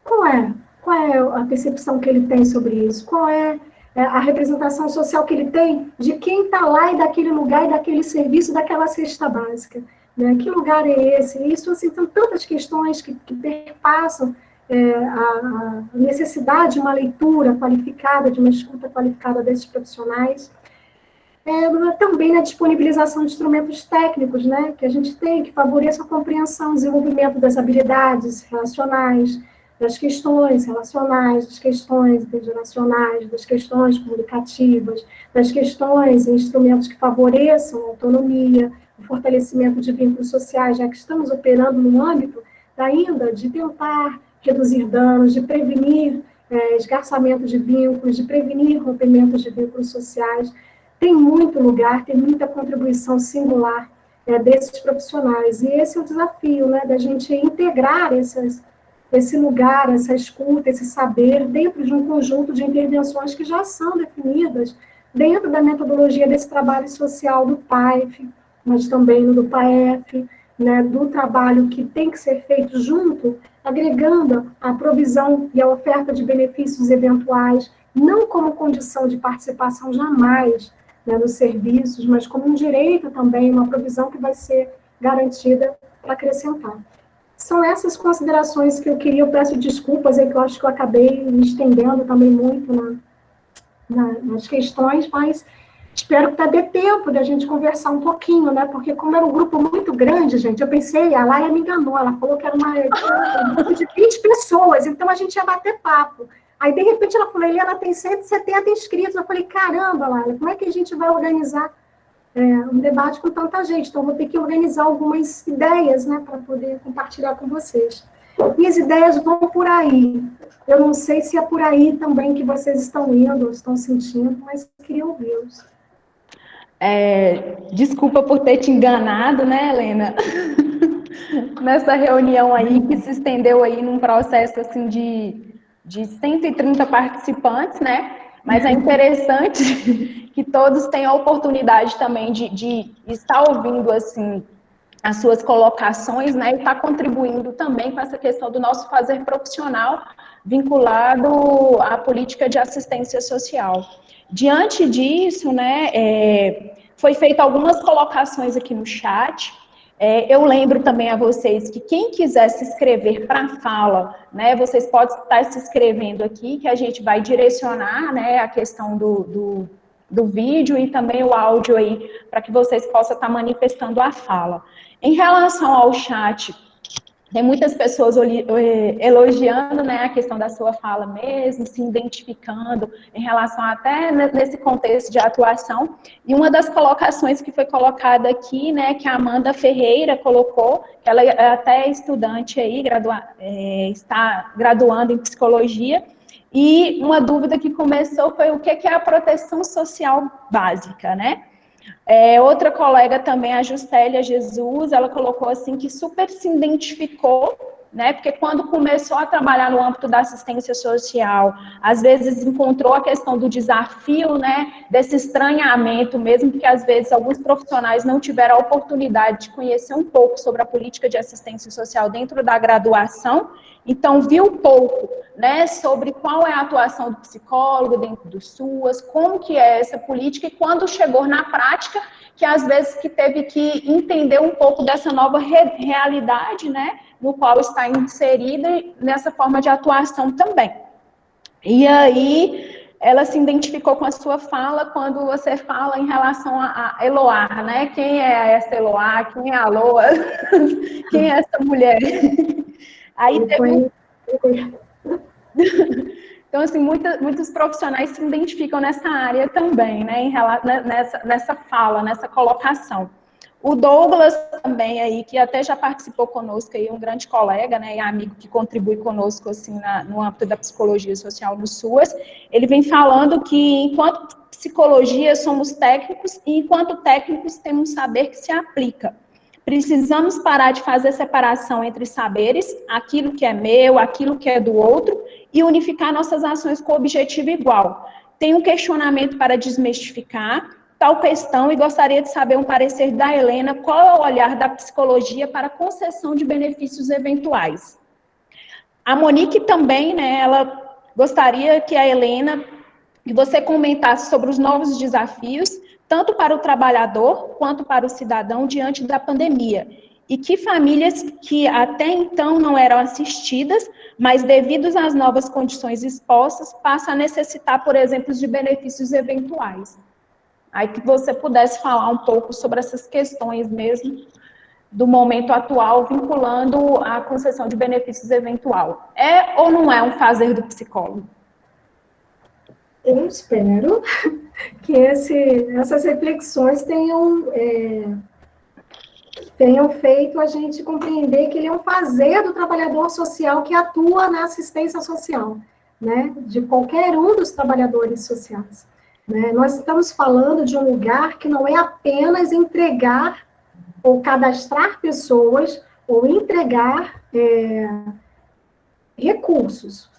Qual é a percepção que ele tem sobre isso? Qual é a representação social que ele tem de quem está lá e daquele lugar e daquele serviço, daquela cesta básica? Né? Que lugar é esse? Isso, assim, tem tantas questões que perpassam a necessidade de uma leitura qualificada, de uma escuta qualificada desses profissionais. Também na disponibilização de instrumentos técnicos, né, que a gente tem, que favoreçam a compreensão, desenvolvimento das habilidades relacionais, das questões relacionais, das questões intergeracionais, das questões comunicativas, das questões e instrumentos que favoreçam a autonomia, o fortalecimento de vínculos sociais, já que estamos operando no âmbito ainda de tentar reduzir danos, de prevenir esgarçamento de vínculos, de prevenir rompimentos de vínculos sociais. Tem muito lugar, tem muita contribuição singular desses profissionais. E esse é o desafio, né, da gente integrar esse lugar, essa escuta, esse saber, dentro de um conjunto de intervenções que já são definidas dentro da metodologia desse trabalho social do PAEF, mas também no do PAEF, né, do trabalho que tem que ser feito junto, agregando a provisão e a oferta de benefícios eventuais, não como condição de participação jamais, né, nos serviços, mas como um direito também, uma provisão que vai ser garantida para acrescentar. São essas considerações que eu queria, eu peço desculpas, que eu acho que eu acabei me estendendo também muito nas questões, mas espero que dê tempo da gente conversar um pouquinho, né, porque como era um grupo muito grande, gente, eu pensei, a Laia me enganou, ela falou que era um grupo de 20 pessoas, então a gente ia bater papo. Aí, de repente, ela falou, Eliana, tem 170 inscritos. Eu falei, caramba, Laila, como é que a gente vai organizar um debate com tanta gente? Então, eu vou ter que organizar algumas ideias, né, para poder compartilhar com vocês. Minhas ideias vão por aí. Eu não sei se é por aí também que vocês estão indo, ou estão sentindo, mas queria ouvi-los. Desculpa por ter te enganado, né, Helena? Nessa reunião aí, que se estendeu aí num processo, assim, de 130 participantes, né? mas é interessante que todos tenham a oportunidade também de estar ouvindo, assim, as suas colocações, né, e está contribuindo também com essa questão do nosso fazer profissional vinculado à política de assistência social. Diante disso, né, foi feita algumas colocações aqui no chat. Eu lembro também a vocês que quem quiser se inscrever para a fala, né, vocês podem estar se inscrevendo aqui, que a gente vai direcionar, né, a questão do vídeo e também o áudio aí, para que vocês possam estar manifestando a fala. Em relação ao chat, tem muitas pessoas elogiando, né, a questão da sua fala mesmo, se identificando em relação até nesse contexto de atuação. E uma das colocações que foi colocada aqui, né, que a Amanda Ferreira colocou, que ela é até estudante aí, está graduando em psicologia, e uma dúvida que começou foi o que é a proteção social básica, né? Outra colega também, a Justélia Jesus, ela colocou assim que super se identificou, né? Porque quando começou a trabalhar no âmbito da assistência social, às vezes encontrou a questão do desafio, né? Desse estranhamento mesmo, porque às vezes alguns profissionais não tiveram a oportunidade de conhecer um pouco sobre a política de assistência social dentro da graduação, então viu pouco, né? Sobre qual é a atuação do psicólogo dentro do SUAS, como que é essa política, e quando chegou na prática, que às vezes que teve que entender um pouco dessa nova realidade, né, no qual está inserida nessa forma de atuação também. E aí, ela se identificou com a sua fala quando você fala em relação a Eloá, né, quem é essa Eloá, quem é a Loa, quem é essa mulher? Aí teve... Então, assim, muitos profissionais se identificam nessa área também, né, nessa fala, nessa colocação. O Douglas também aí, que até já participou conosco aí, um grande colega, né, e amigo que contribui conosco, assim, no âmbito da psicologia social no SUAS, ele vem falando que, enquanto psicologia, somos técnicos, e enquanto técnicos, temos um saber que se aplica. Precisamos parar de fazer separação entre saberes, aquilo que é meu, aquilo que é do outro, e unificar nossas ações com o objetivo igual. Tem um questionamento para desmistificar tal questão e gostaria de saber um parecer da Helena, qual é o olhar da psicologia para a concessão de benefícios eventuais. A Monique também, né, ela gostaria que a Helena, que você comentasse sobre os novos desafios, tanto para o trabalhador quanto para o cidadão diante da pandemia, e que famílias que até então não eram assistidas, mas devido às novas condições expostas, passam a necessitar, por exemplo, de benefícios eventuais. Aí que você pudesse falar um pouco sobre essas questões mesmo do momento atual, vinculando a concessão de benefícios eventual. É ou não é um fazer do psicólogo? Eu espero que essas reflexões tenham feito a gente compreender que ele é um fazer do trabalhador social que atua na assistência social, né, de qualquer um dos trabalhadores sociais. Né? Nós estamos falando de um lugar que não é apenas entregar ou cadastrar pessoas ou entregar recursos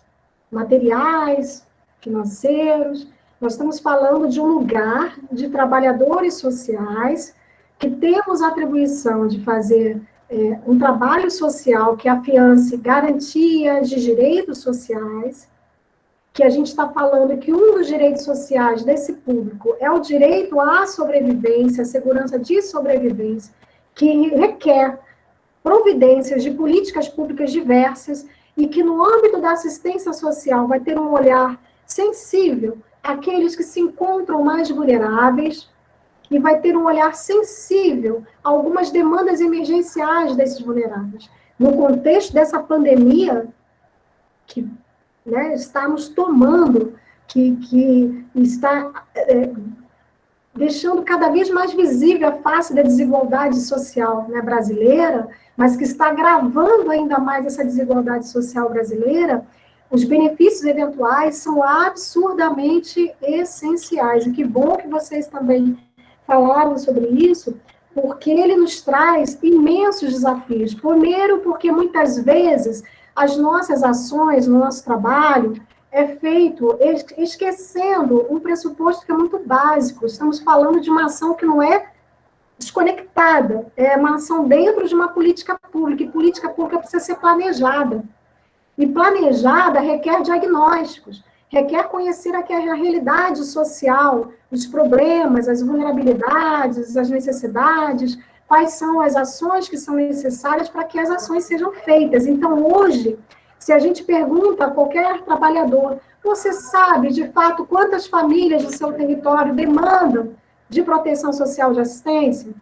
materiais, financeiros. Nós estamos falando de um lugar de trabalhadores sociais que temos a atribuição de fazer um trabalho social que afiance garantias de direitos sociais, que a gente está falando que um dos direitos sociais desse público é o direito à sobrevivência, à segurança de sobrevivência, que requer providências de políticas públicas diversas e que no âmbito da assistência social vai ter um olhar sensível àqueles que se encontram mais vulneráveis e vai ter um olhar sensível a algumas demandas emergenciais desses vulneráveis. No contexto dessa pandemia que, né, estamos tomando, que está deixando cada vez mais visível a face da desigualdade social, né, brasileira, mas que está agravando ainda mais essa desigualdade social brasileira, os benefícios eventuais são absurdamente essenciais. E que bom que vocês também falaram sobre isso, porque ele nos traz imensos desafios. Primeiro, porque muitas vezes as nossas ações, o nosso trabalho, é feito esquecendo um pressuposto que é muito básico. Estamos falando de uma ação que não é desconectada, é uma ação dentro de uma política pública, e política pública precisa ser planejada. E planejada requer diagnósticos, requer conhecer a realidade social, os problemas, as vulnerabilidades, as necessidades, quais são as ações que são necessárias para que as ações sejam feitas. Então, hoje, se a gente pergunta a qualquer trabalhador, você sabe, de fato, quantas famílias do seu território demandam de proteção social de assistência?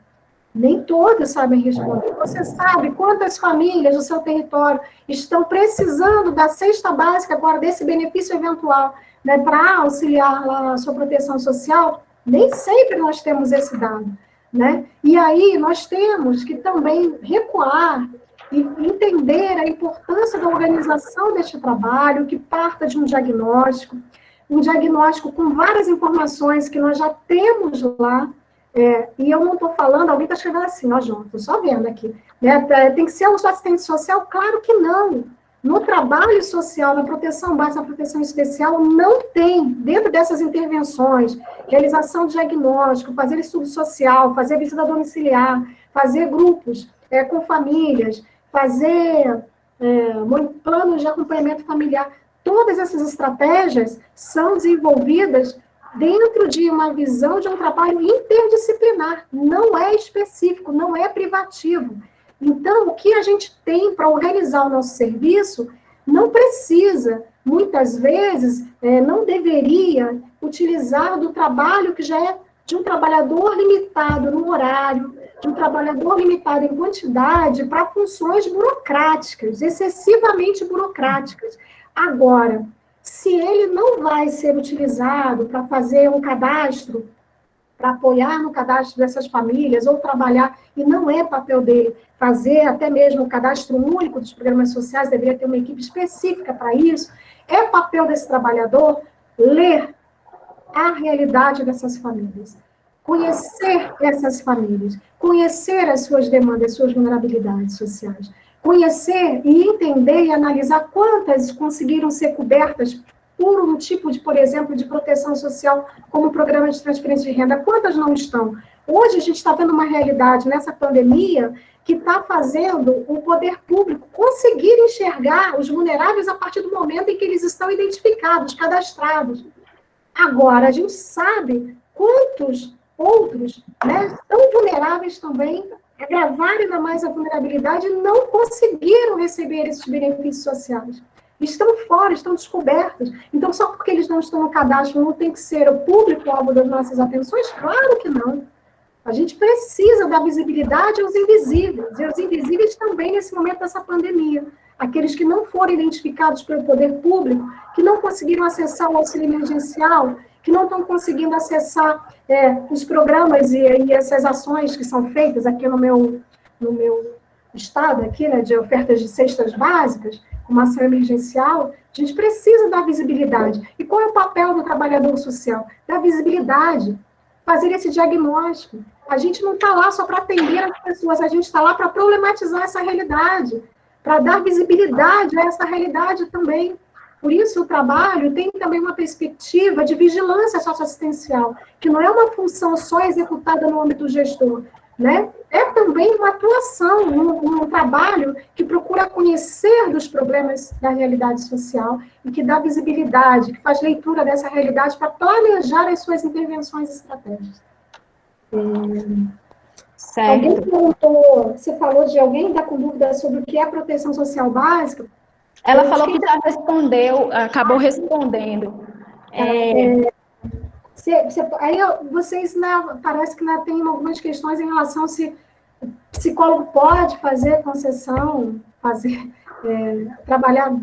Nem todos sabem responder. Você sabe quantas famílias do seu território estão precisando da cesta básica agora, desse benefício eventual, né, para auxiliar a sua proteção social? Nem sempre nós temos esse dado, né? E aí nós temos que também recuar e entender a importância da organização deste trabalho, que parta de um diagnóstico com várias informações que nós já temos lá. E eu não estou falando, alguém está escrevendo assim, ó, João, estou só vendo aqui, né? Tem que ser um assistente social? Claro que não. No trabalho social, na proteção básica, na proteção especial, não tem, dentro dessas intervenções, realização de diagnóstico, fazer estudo social, fazer visita domiciliar, fazer grupos com famílias, fazer planos de acompanhamento familiar. Todas essas estratégias são desenvolvidas dentro de uma visão de um trabalho interdisciplinar, não é específico, não é privativo. Então, o que a gente tem para organizar o nosso serviço não precisa, muitas vezes, não deveria utilizar do trabalho que já é de um trabalhador limitado no horário, de um trabalhador limitado em quantidade para funções burocráticas, excessivamente burocráticas. Agora, se ele não vai ser utilizado para fazer um cadastro, para apoiar no cadastro dessas famílias, ou trabalhar, e não é papel dele, fazer até mesmo o cadastro único dos programas sociais, deveria ter uma equipe específica para isso, é papel desse trabalhador ler a realidade dessas famílias, conhecer essas famílias, conhecer as suas demandas, as suas vulnerabilidades sociais, conhecer e entender e analisar quantas conseguiram ser cobertas por um tipo de, por exemplo, de proteção social, como o programa de transferência de renda, quantas não estão? Hoje a gente está vendo uma realidade nessa pandemia que está fazendo o poder público conseguir enxergar os vulneráveis a partir do momento em que eles estão identificados, cadastrados. Agora, a gente sabe quantos outros, né, tão vulneráveis também, agravaram ainda mais a vulnerabilidade e não conseguiram receber esses benefícios sociais. Estão fora, estão descobertos. Então, só porque eles não estão no cadastro, não tem que ser o público-alvo das nossas atenções? Claro que não. A gente precisa dar visibilidade aos invisíveis, e aos invisíveis também nesse momento dessa pandemia. Aqueles que não foram identificados pelo poder público, que não conseguiram acessar o auxílio emergencial, que não estão conseguindo acessar os programas e essas ações que são feitas aqui no meu estado, aqui, né, de ofertas de cestas básicas, uma ação emergencial, a gente precisa dar visibilidade. E qual é o papel do trabalhador social? Dar visibilidade, fazer esse diagnóstico. A gente não está lá só para atender as pessoas, a gente está lá para problematizar essa realidade, para dar visibilidade a essa realidade também. Por isso, o trabalho tem também uma perspectiva de vigilância socioassistencial, que não é uma função só executada no âmbito gestor, né? É também uma atuação, um trabalho que procura conhecer dos problemas da realidade social e que dá visibilidade, que faz leitura dessa realidade para planejar as suas intervenções estratégicas. Certo. Alguém perguntou, você falou de alguém que está com dúvida sobre o que é proteção social básica? Ela falou que já respondeu, acabou respondendo. Aí vocês, né, parece que ainda tem algumas questões em relação a se o psicólogo pode fazer concessão, trabalhar.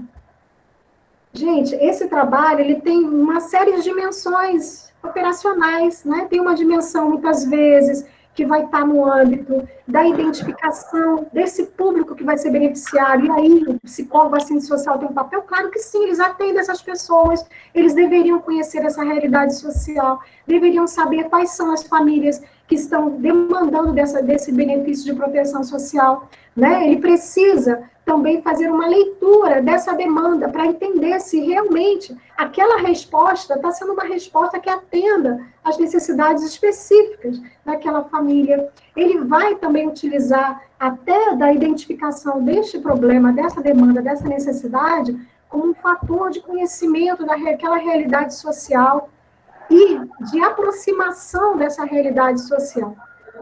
Gente, esse trabalho ele tem uma série de dimensões operacionais, né? Tem uma dimensão, muitas vezes, que vai estar no âmbito da identificação desse público que vai ser beneficiário. E aí, o psicólogo, assistente social tem um papel? Claro que sim, eles atendem essas pessoas, eles deveriam conhecer essa realidade social, deveriam saber quais são as famílias que estão demandando desse benefício de proteção social, né? Ele precisa também fazer uma leitura dessa demanda para entender se realmente aquela resposta está sendo uma resposta que atenda às necessidades específicas daquela família. Ele vai também utilizar até da identificação deste problema, dessa demanda, dessa necessidade, como um fator de conhecimento daquela realidade social e de aproximação dessa realidade social.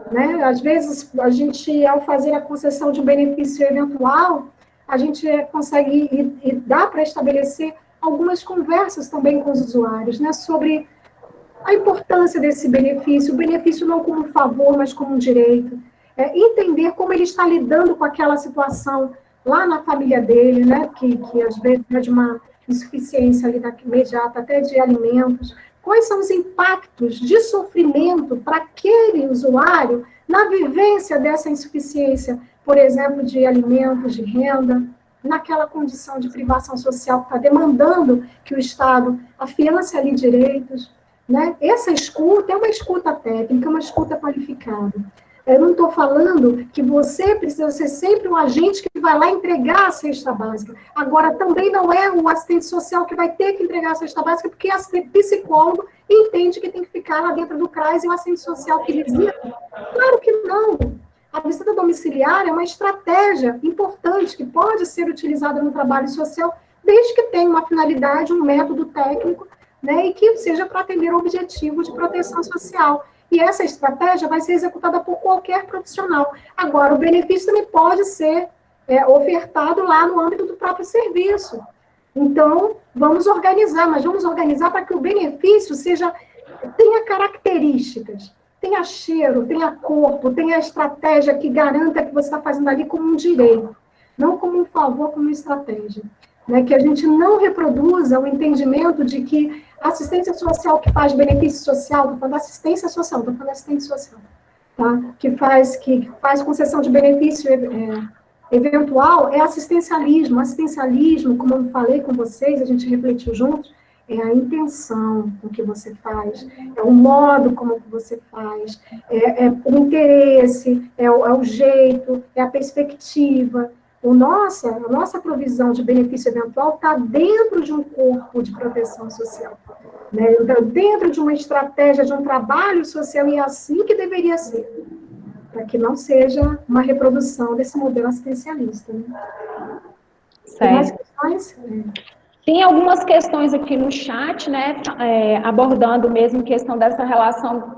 Né? Às vezes, a gente, ao fazer a concessão de um benefício eventual, a gente consegue e dá para estabelecer algumas conversas também com os usuários, né, sobre a importância desse benefício, o benefício não como um favor, mas como um direito, entender como ele está lidando com aquela situação lá na família dele, né, que às vezes é de uma insuficiência ali imediata, até de alimentos. Quais são os impactos de sofrimento para aquele usuário na vivência dessa insuficiência, por exemplo, de alimentos, de renda, naquela condição de privação social que está demandando que o Estado afiance ali direitos, né? Essa escuta é uma escuta técnica, uma escuta qualificada. Eu não estou falando que você precisa ser sempre um agente que vai lá entregar a cesta básica. Agora, também não é o assistente social que vai ter que entregar a cesta básica, porque o psicólogo entende que tem que ficar lá dentro do CRAS e o assistente social que visita. Claro que não. A visita domiciliar é uma estratégia importante que pode ser utilizada no trabalho social, desde que tenha uma finalidade, um método técnico, né, e que seja para atender o objetivo de proteção social. E essa estratégia vai ser executada por qualquer profissional. Agora, o benefício também pode ser ofertado lá no âmbito do próprio serviço. Então, vamos organizar, mas vamos organizar para que o benefício tenha características, tenha cheiro, tenha corpo, tenha estratégia que garanta que você está fazendo ali como um direito, não como um favor, como uma estratégia. Né? Que a gente não reproduza o entendimento de que a assistência social que faz benefício social, estou falando assistência social, estou falando assistente social, tá? que faz concessão de benefício eventual, é assistencialismo. Assistencialismo, como eu falei com vocês, a gente refletiu juntos, é a intenção com que você faz, é o modo como você faz, é o interesse, é o jeito, é a perspectiva. A nossa provisão de benefício eventual está dentro de um corpo de proteção social, né? Dentro de uma estratégia, de um trabalho social, e é assim que deveria ser, para que não seja uma reprodução desse modelo assistencialista. Né? Certo. Tem mais questões? Tem algumas questões aqui no chat, né, abordando mesmo questão dessa relação,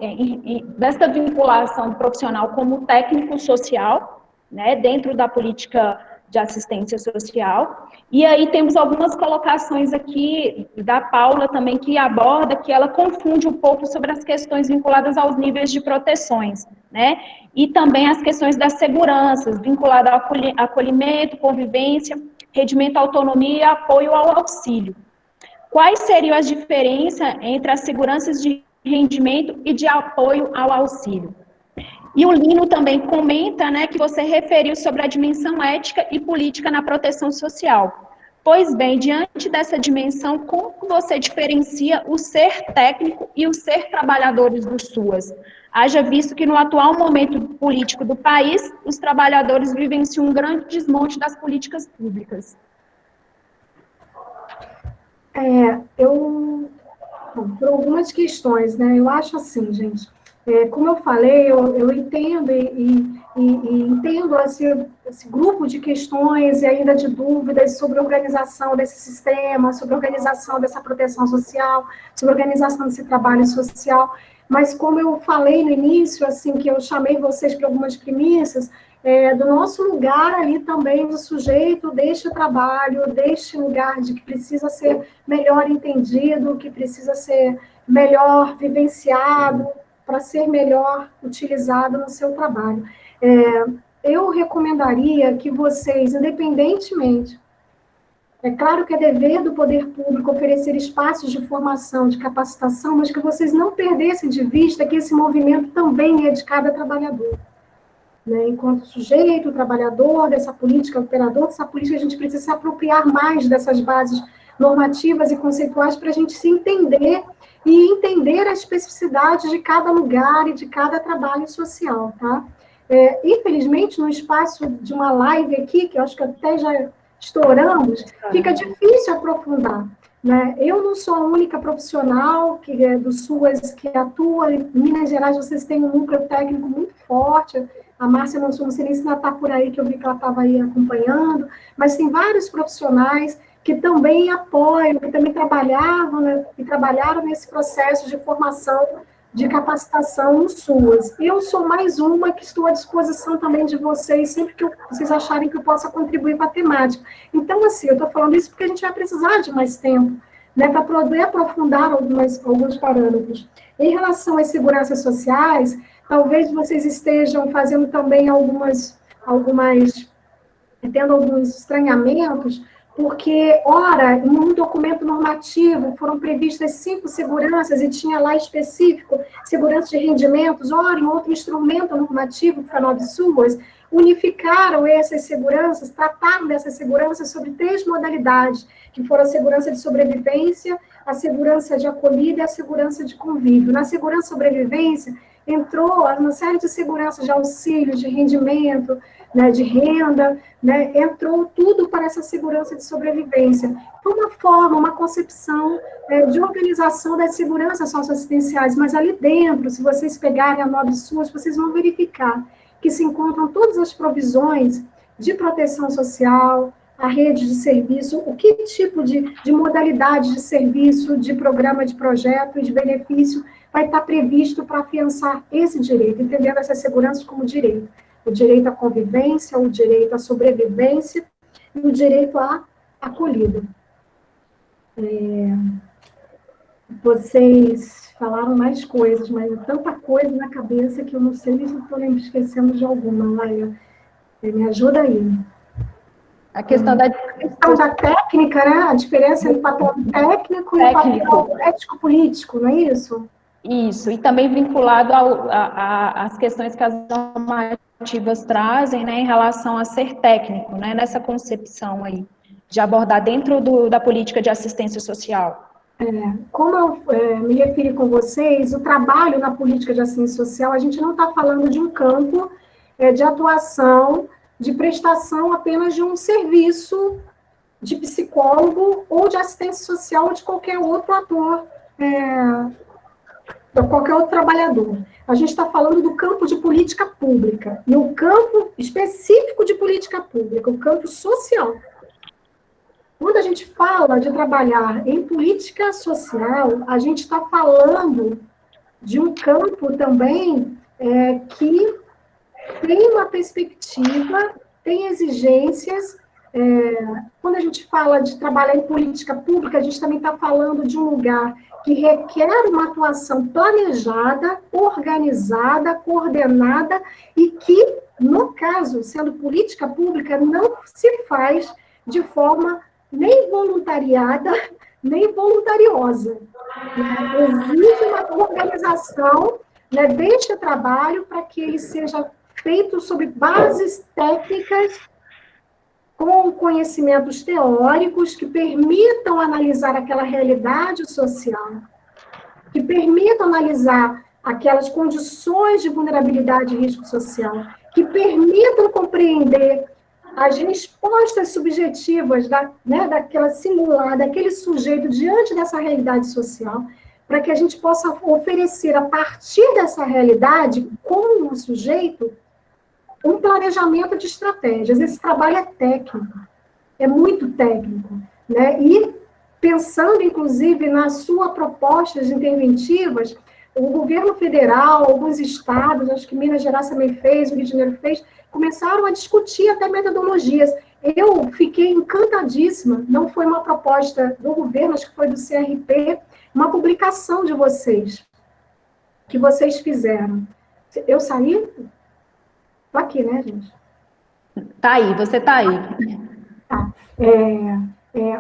dessa vinculação do profissional como técnico social, né, dentro da política de assistência social. E aí temos algumas colocações aqui da Paula também, que aborda, que ela confunde um pouco sobre as questões vinculadas aos níveis de proteções, né, e também as questões das seguranças, vinculadas ao acolhimento, convivência, rendimento, autonomia e apoio ao auxílio. Quais seriam as diferenças entre as seguranças de rendimento e de apoio ao auxílio? E o Lino também comenta, né, que você referiu sobre a dimensão ética e política na proteção social. Pois bem, diante dessa dimensão, como você diferencia o ser técnico e o ser trabalhadores do SUAS? Haja visto que no atual momento político do país, os trabalhadores vivenciam um grande desmonte das políticas públicas. Por algumas questões, né? Eu acho assim, gente, como eu falei, eu entendo e entendo esse grupo de questões e ainda de dúvidas sobre a organização desse sistema, sobre a organização dessa proteção social, sobre a organização desse trabalho social, mas como eu falei no início, assim, que eu chamei vocês para algumas premissas, do nosso lugar ali também do sujeito deste trabalho, deste lugar de que precisa ser melhor entendido, que precisa ser melhor vivenciado, para ser melhor utilizado no seu trabalho. Eu recomendaria que vocês, independentemente, é claro que é dever do poder público oferecer espaços de formação, de capacitação, mas que vocês não perdessem de vista que esse movimento também é de cada trabalhador. Né? Enquanto sujeito, trabalhador dessa política, operador dessa política, a gente precisa se apropriar mais dessas bases normativas e conceituais para a gente se entender e entender as especificidades de cada lugar e de cada trabalho social, tá? Infelizmente, no espaço de uma live aqui, que eu acho que até já estouramos, fica difícil aprofundar, né? Eu não sou a única profissional que é do SUAS que atua. Em Minas Gerais, vocês têm um núcleo técnico muito forte. A Márcia Mansur, não sei nem se ela está por aí, que eu vi que ela estava aí acompanhando, mas tem vários profissionais que também apoiam, que também trabalhavam, né, e trabalharam nesse processo de formação, de capacitação no SUAS. Eu sou mais uma que estou à disposição também de vocês, sempre que vocês acharem que eu possa contribuir para a temática. Então, assim, eu estou falando isso porque a gente vai precisar de mais tempo, né, para poder aprofundar alguns parâmetros. Em relação às seguranças sociais, talvez vocês estejam fazendo também tendo alguns estranhamentos, porque, ora, em um documento normativo foram previstas 5 seguranças e tinha lá específico segurança de rendimentos, ora, em outro instrumento normativo, que foi a NobSUAS, unificaram essas seguranças, trataram dessas seguranças sobre 3 modalidades, que foram a segurança de sobrevivência, a segurança de acolhida e a segurança de convívio. Na segurança de sobrevivência, entrou uma série de seguranças de auxílio, de rendimento, né, de renda, né, entrou tudo para essa segurança de sobrevivência. Foi uma forma, uma concepção de organização das seguranças socioassistenciais, mas ali dentro, se vocês pegarem a NobSUAS, vocês vão verificar que se encontram todas as provisões de proteção social, a rede de serviço, o que tipo de modalidade de serviço, de programa, de projeto e de benefício vai estar previsto para afiançar esse direito, entendendo essas seguranças como direito. O direito à convivência, o direito à sobrevivência e o direito à acolhida. Vocês falaram mais coisas, mas é tanta coisa na cabeça que eu não sei nem se estou esquecendo de alguma, Laia. Me ajuda aí. A questão da técnica, né? A diferença entre o papel técnico e o papel ético-político, não é isso? Isso, e também vinculado às questões que as normativas trazem, né, em relação a ser técnico, né, nessa concepção aí, de abordar dentro da política de assistência social. Como eu me referi com vocês, o trabalho na política de assistência social, a gente não está falando de um campo de atuação, de prestação apenas de um serviço de psicólogo ou de assistência social ou de qualquer outro ator, qualquer outro trabalhador. A gente está falando do campo de política pública, e o campo específico de política pública, o campo social. Quando a gente fala de trabalhar em política social, a gente está falando de um campo também que tem uma perspectiva, tem exigências. Quando a gente fala de trabalhar em política pública, a gente também está falando de um lugar que requer uma atuação planejada, organizada, coordenada, e que, no caso, sendo política pública, não se faz de forma nem voluntariada, nem voluntariosa. Existe uma organização, né, deste trabalho para que ele seja feito sobre bases técnicas, com conhecimentos teóricos que permitam analisar aquela realidade social, que permitam analisar aquelas condições de vulnerabilidade e risco social, que permitam compreender as respostas subjetivas daquela singular, daquele sujeito diante dessa realidade social, para que a gente possa oferecer, a partir dessa realidade, como um sujeito, um planejamento de estratégias. Esse trabalho é técnico, é muito técnico, né? E pensando, inclusive, na sua propostas interventivas, o governo federal, alguns estados, acho que Minas Gerais também fez, o Rio de Janeiro fez, começaram a discutir até metodologias. Eu fiquei encantadíssima, não foi uma proposta do governo, acho que foi do CRP, uma publicação de vocês, que vocês fizeram. Eu saí? Estou aqui, né, gente? Tá aí, você tá aí. Tá.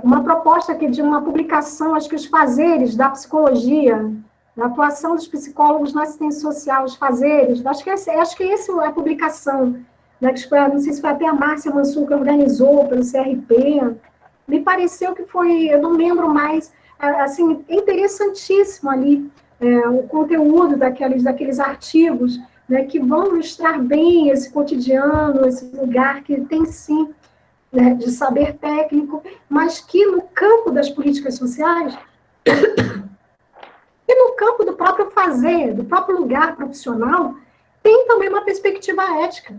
Uma proposta aqui de uma publicação, acho que os fazeres da psicologia, da atuação dos psicólogos na assistência social, os fazeres, acho que essa é a publicação, né, que foi, não sei se foi até a Márcia Mansur que organizou pelo CRP, me pareceu que foi, eu não lembro mais, assim, interessantíssimo ali, o conteúdo daqueles artigos, né, que vão ilustrar bem esse cotidiano, esse lugar que tem sim, né, de saber técnico, mas que no campo das políticas sociais e no campo do próprio fazer, do próprio lugar profissional, tem também uma perspectiva ética.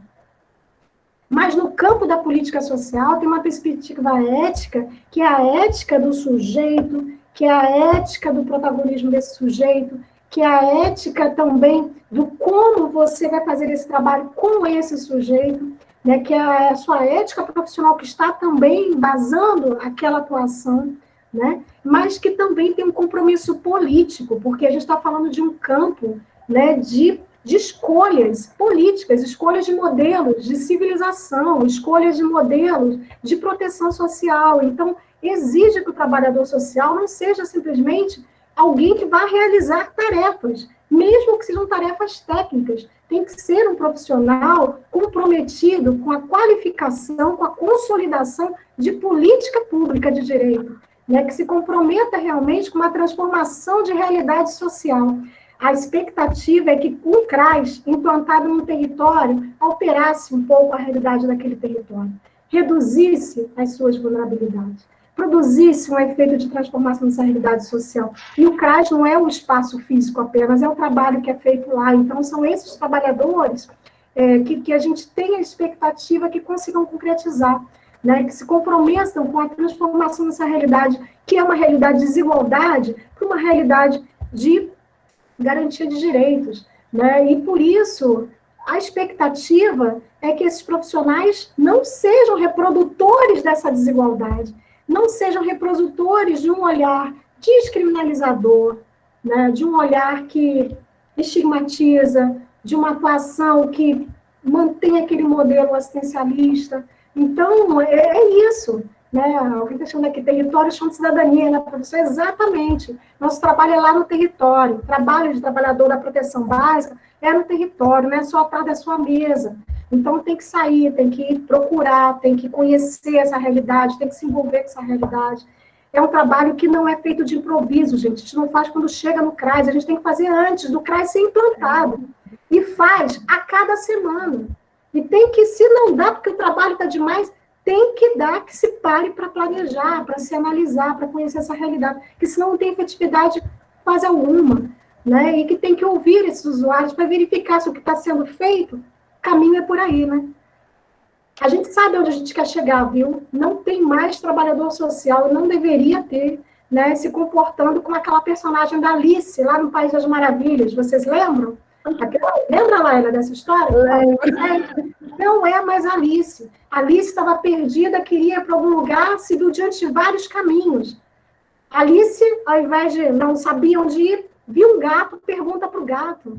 Mas no campo da política social tem uma perspectiva ética, que é a ética do sujeito, que é a ética do protagonismo desse sujeito, que é a ética também do como você vai fazer esse trabalho com esse sujeito, né, que é a sua ética profissional que está também embasando aquela atuação, né, mas que também tem um compromisso político, porque a gente está falando de um campo, né, de escolhas políticas, escolhas de modelos de civilização, escolhas de modelos de proteção social. Então, exige que o trabalhador social não seja simplesmente alguém que vá realizar tarefas, mesmo que sejam tarefas técnicas. Tem que ser um profissional comprometido com a qualificação, com a consolidação de política pública de direito, né, que se comprometa realmente com uma transformação de realidade social. A expectativa é que um CRAS implantado num território alterasse um pouco a realidade daquele território, reduzisse as suas vulnerabilidades, produzisse um efeito de transformação dessa realidade social. E o CRAS não é um espaço físico apenas, é o trabalho que é feito lá. Então, são esses trabalhadores que a gente tem a expectativa que consigam concretizar, né, que se comprometam com a transformação dessa realidade, que é uma realidade de desigualdade, para uma realidade de garantia de direitos, né? E por isso a expectativa é que esses profissionais não sejam reprodutores dessa desigualdade, não sejam reprodutores de um olhar descriminalizador, né? De um olhar que estigmatiza, de uma atuação que mantém aquele modelo assistencialista. Então, é isso. Né? Alguém está chamando aqui território, chama de cidadania, né, professor? Exatamente. Nosso trabalho é lá no território. O trabalho de trabalhador da proteção básica é no território, não é só atrás da sua mesa. Então, tem que sair, tem que procurar, tem que conhecer essa realidade, tem que se envolver com essa realidade. É um trabalho que não é feito de improviso, gente. A gente não faz quando chega no CRAS, a gente tem que fazer antes do CRAS ser implantado. E faz a cada semana. E tem que, se não dá, porque o trabalho está demais, tem que dar que se pare para planejar, para se analisar, para conhecer essa realidade, porque senão não tem efetividade quase alguma, né? E que tem que ouvir esses usuários para verificar se o que está sendo feito, o caminho é por aí, né? A gente sabe onde a gente quer chegar, viu? Não tem mais trabalhador social, não deveria ter, né, se comportando como aquela personagem da Alice, lá no País das Maravilhas, vocês lembram? Lembra, Laila, dessa história? Não é mais Alice. Alice estava perdida, queria ir para algum lugar, se viu diante de vários caminhos. Alice, ao invés de não sabia onde ir, viu um gato, pergunta para o gato: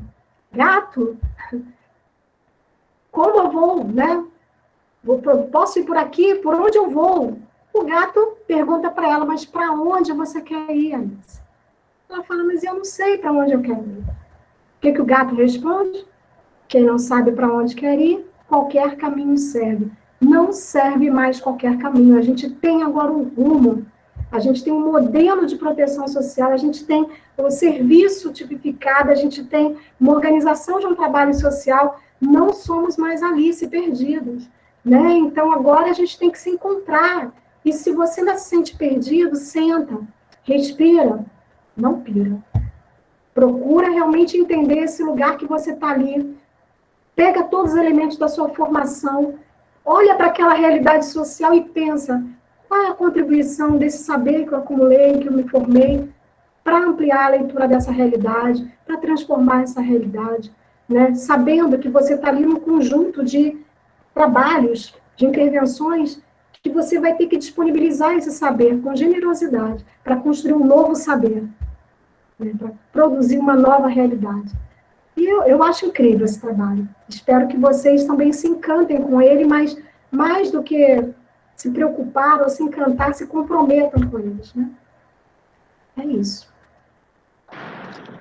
gato, como eu vou, né? Posso ir por aqui? Por onde eu vou? O gato pergunta para ela: mas para onde você quer ir, Alice? Ela fala: mas eu não sei para onde eu quero ir. O que o gato responde? Quem não sabe para onde quer ir, qualquer caminho serve. Não serve mais qualquer caminho. A gente tem agora um rumo, a gente tem um modelo de proteção social, a gente tem o serviço tipificado, a gente tem uma organização de um trabalho social. Não somos mais Alice perdidos, né? Então, agora a gente tem que se encontrar. E se você ainda se sente perdido, senta, respira, não pira. Procura realmente entender esse lugar que você está ali. Pega todos os elementos da sua formação, olha para aquela realidade social e pensa: qual é a contribuição desse saber que eu acumulei, que eu me formei, para ampliar a leitura dessa realidade, para transformar essa realidade, né? Sabendo que você está ali num conjunto de trabalhos, de intervenções, que você vai ter que disponibilizar esse saber com generosidade para construir um novo saber, né? Para produzir uma nova realidade. E eu acho incrível esse trabalho. Espero que vocês também se encantem com ele, mas mais do que se preocupar ou se encantar, se comprometam com eles, né? É isso.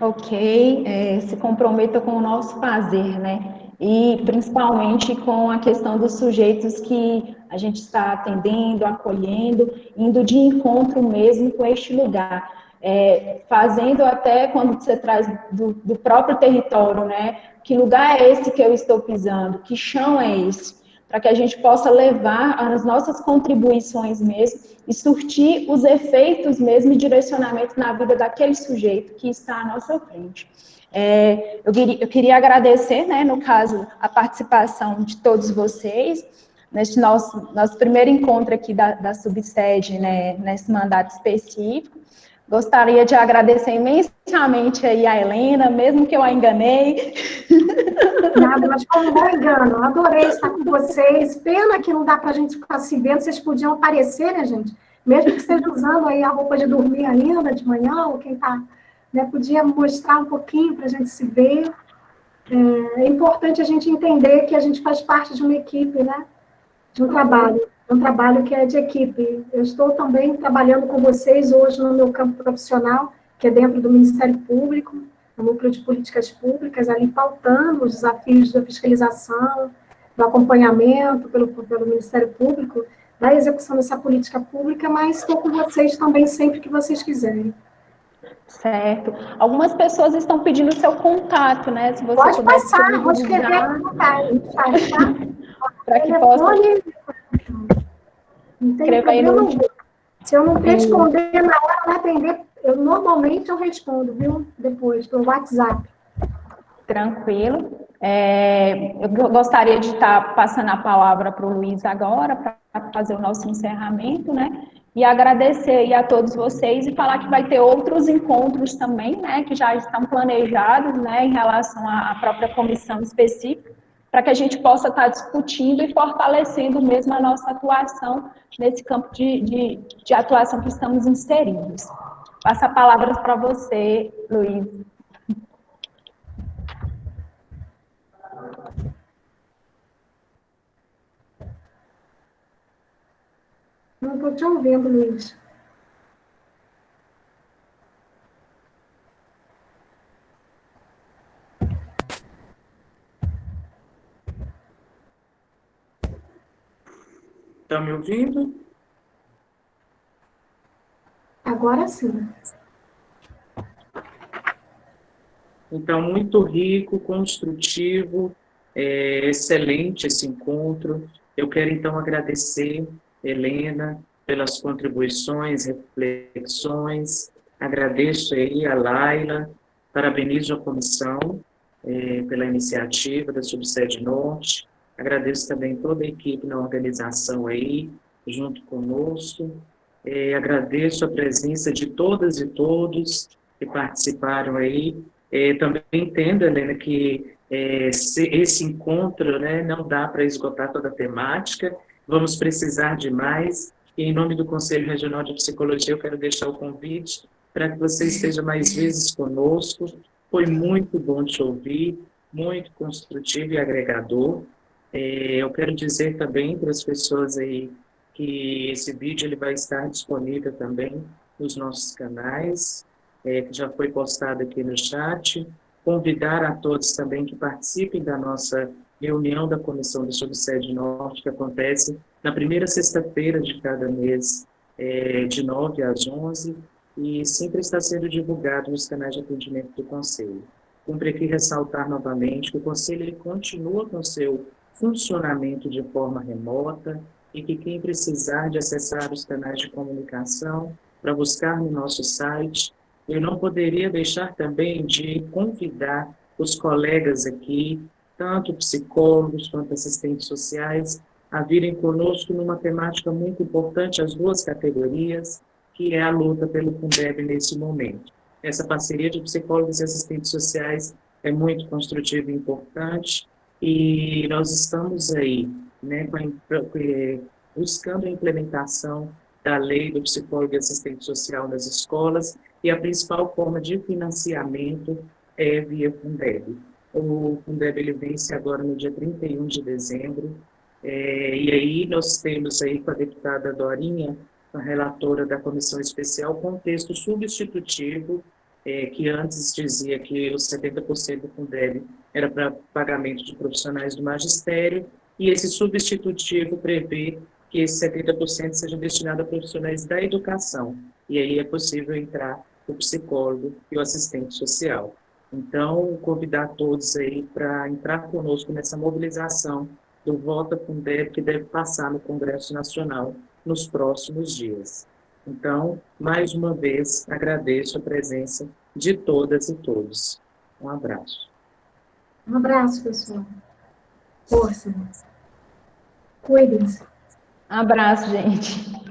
Ok, se comprometa com o nosso fazer, né? e principalmente com a questão dos sujeitos que a gente está atendendo, acolhendo, indo de encontro mesmo com este lugar. Fazendo até quando você traz do próprio território, né? Que lugar é esse que eu estou pisando? Que chão é esse? Para que a gente possa levar as nossas contribuições mesmo e surtir os efeitos mesmo e direcionamentos na vida daquele sujeito que está à nossa frente. Eu queria agradecer, né, no caso, a participação de todos vocês, neste nosso primeiro encontro aqui da subsede, né, nesse mandato específico. Gostaria de agradecer imensamente aí a Helena, mesmo que eu a enganei. Nada, mas foi um bom engano. Adorei estar com vocês. Pena que não dá para a gente ficar se vendo. Vocês podiam aparecer, né, gente? Mesmo que seja usando aí a roupa de dormir ainda, de manhã, ou quem está, né, podia mostrar um pouquinho para a gente se ver. É importante a gente entender que a gente faz parte de uma equipe, né? De um trabalho que é de equipe. Eu estou também trabalhando com vocês hoje no meu campo profissional, que é dentro do Ministério Público, no núcleo de políticas públicas, ali pautando os desafios da fiscalização, do acompanhamento pelo Ministério Público, da execução dessa política pública, mas estou com vocês também sempre que vocês quiserem. Certo. Algumas pessoas estão pedindo seu contato, né? Se você Pode puder passar, vou escrever aqui no chat, tá? para que possa Não tem escrever aí problema no... nenhum. Se eu não responder na hora, vai atender. Normalmente eu respondo, viu? Depois, pelo WhatsApp. Tranquilo. Eu gostaria de estar passando a palavra para o Luiz agora, para fazer o nosso encerramento, né? E agradecer aí a todos vocês e falar que vai ter outros encontros também, né? Que já estão planejados, né? Em relação à própria comissão específica, para que a gente possa estar discutindo e fortalecendo mesmo a nossa atuação nesse campo de atuação que estamos inseridos. Passo a palavra para você, Luiz. Não estou te ouvindo, Luiz. Estão me ouvindo? Agora sim. Então, muito rico, construtivo, excelente esse encontro. Eu quero, então, agradecer, Helena, pelas contribuições, reflexões. Agradeço aí a Laila, parabenizo a comissão pela iniciativa da Subsede Norte. Agradeço também toda a equipe na organização aí, junto conosco. Agradeço a presença de todas e todos que participaram aí. Também entendo, Helena, que esse encontro, né, não dá para esgotar toda a temática, vamos precisar de mais, e em nome do Conselho Regional de Psicologia eu quero deixar o convite para que você esteja mais vezes conosco. Foi muito bom te ouvir, muito construtivo e agregador. Eu quero dizer também para as pessoas aí que esse vídeo ele vai estar disponível também nos nossos canais, que já foi postado aqui no chat. Convidar a todos também que participem da nossa reunião da Comissão da Subsede Norte, que acontece na primeira sexta-feira de cada mês, de 9 às 11, e sempre está sendo divulgado nos canais de atendimento do Conselho. Cumpre aqui ressaltar novamente que o Conselho ele continua com seu funcionamento de forma remota, e que quem precisar de acessar os canais de comunicação para buscar no nosso site, eu não poderia deixar também de convidar os colegas aqui, tanto psicólogos quanto assistentes sociais, a virem conosco numa temática muito importante, as duas categorias, que é a luta pelo Fundeb nesse momento. Essa parceria de psicólogos e assistentes sociais é muito construtiva e importante, e nós estamos aí, né, buscando a implementação da lei do psicólogo e assistente social nas escolas, e a principal forma de financiamento é via Fundeb. O Fundeb ele vence agora no dia 31 de dezembro, e aí nós temos aí com a deputada Dorinha, a relatora da Comissão Especial, com um texto substitutivo, que antes dizia que os 70% do Fundeb era para pagamento de profissionais do magistério, e esse substitutivo prevê que esse 70% seja destinado a profissionais da educação, e aí é possível entrar o psicólogo e o assistente social. Então, convidar todos aí para entrar conosco nessa mobilização do Vota Fundeb, que deve passar no Congresso Nacional nos próximos dias. Então, mais uma vez, agradeço a presença de todas e todos. Um abraço. Um abraço, pessoal. Força. Cuidem-se. Abraço, gente.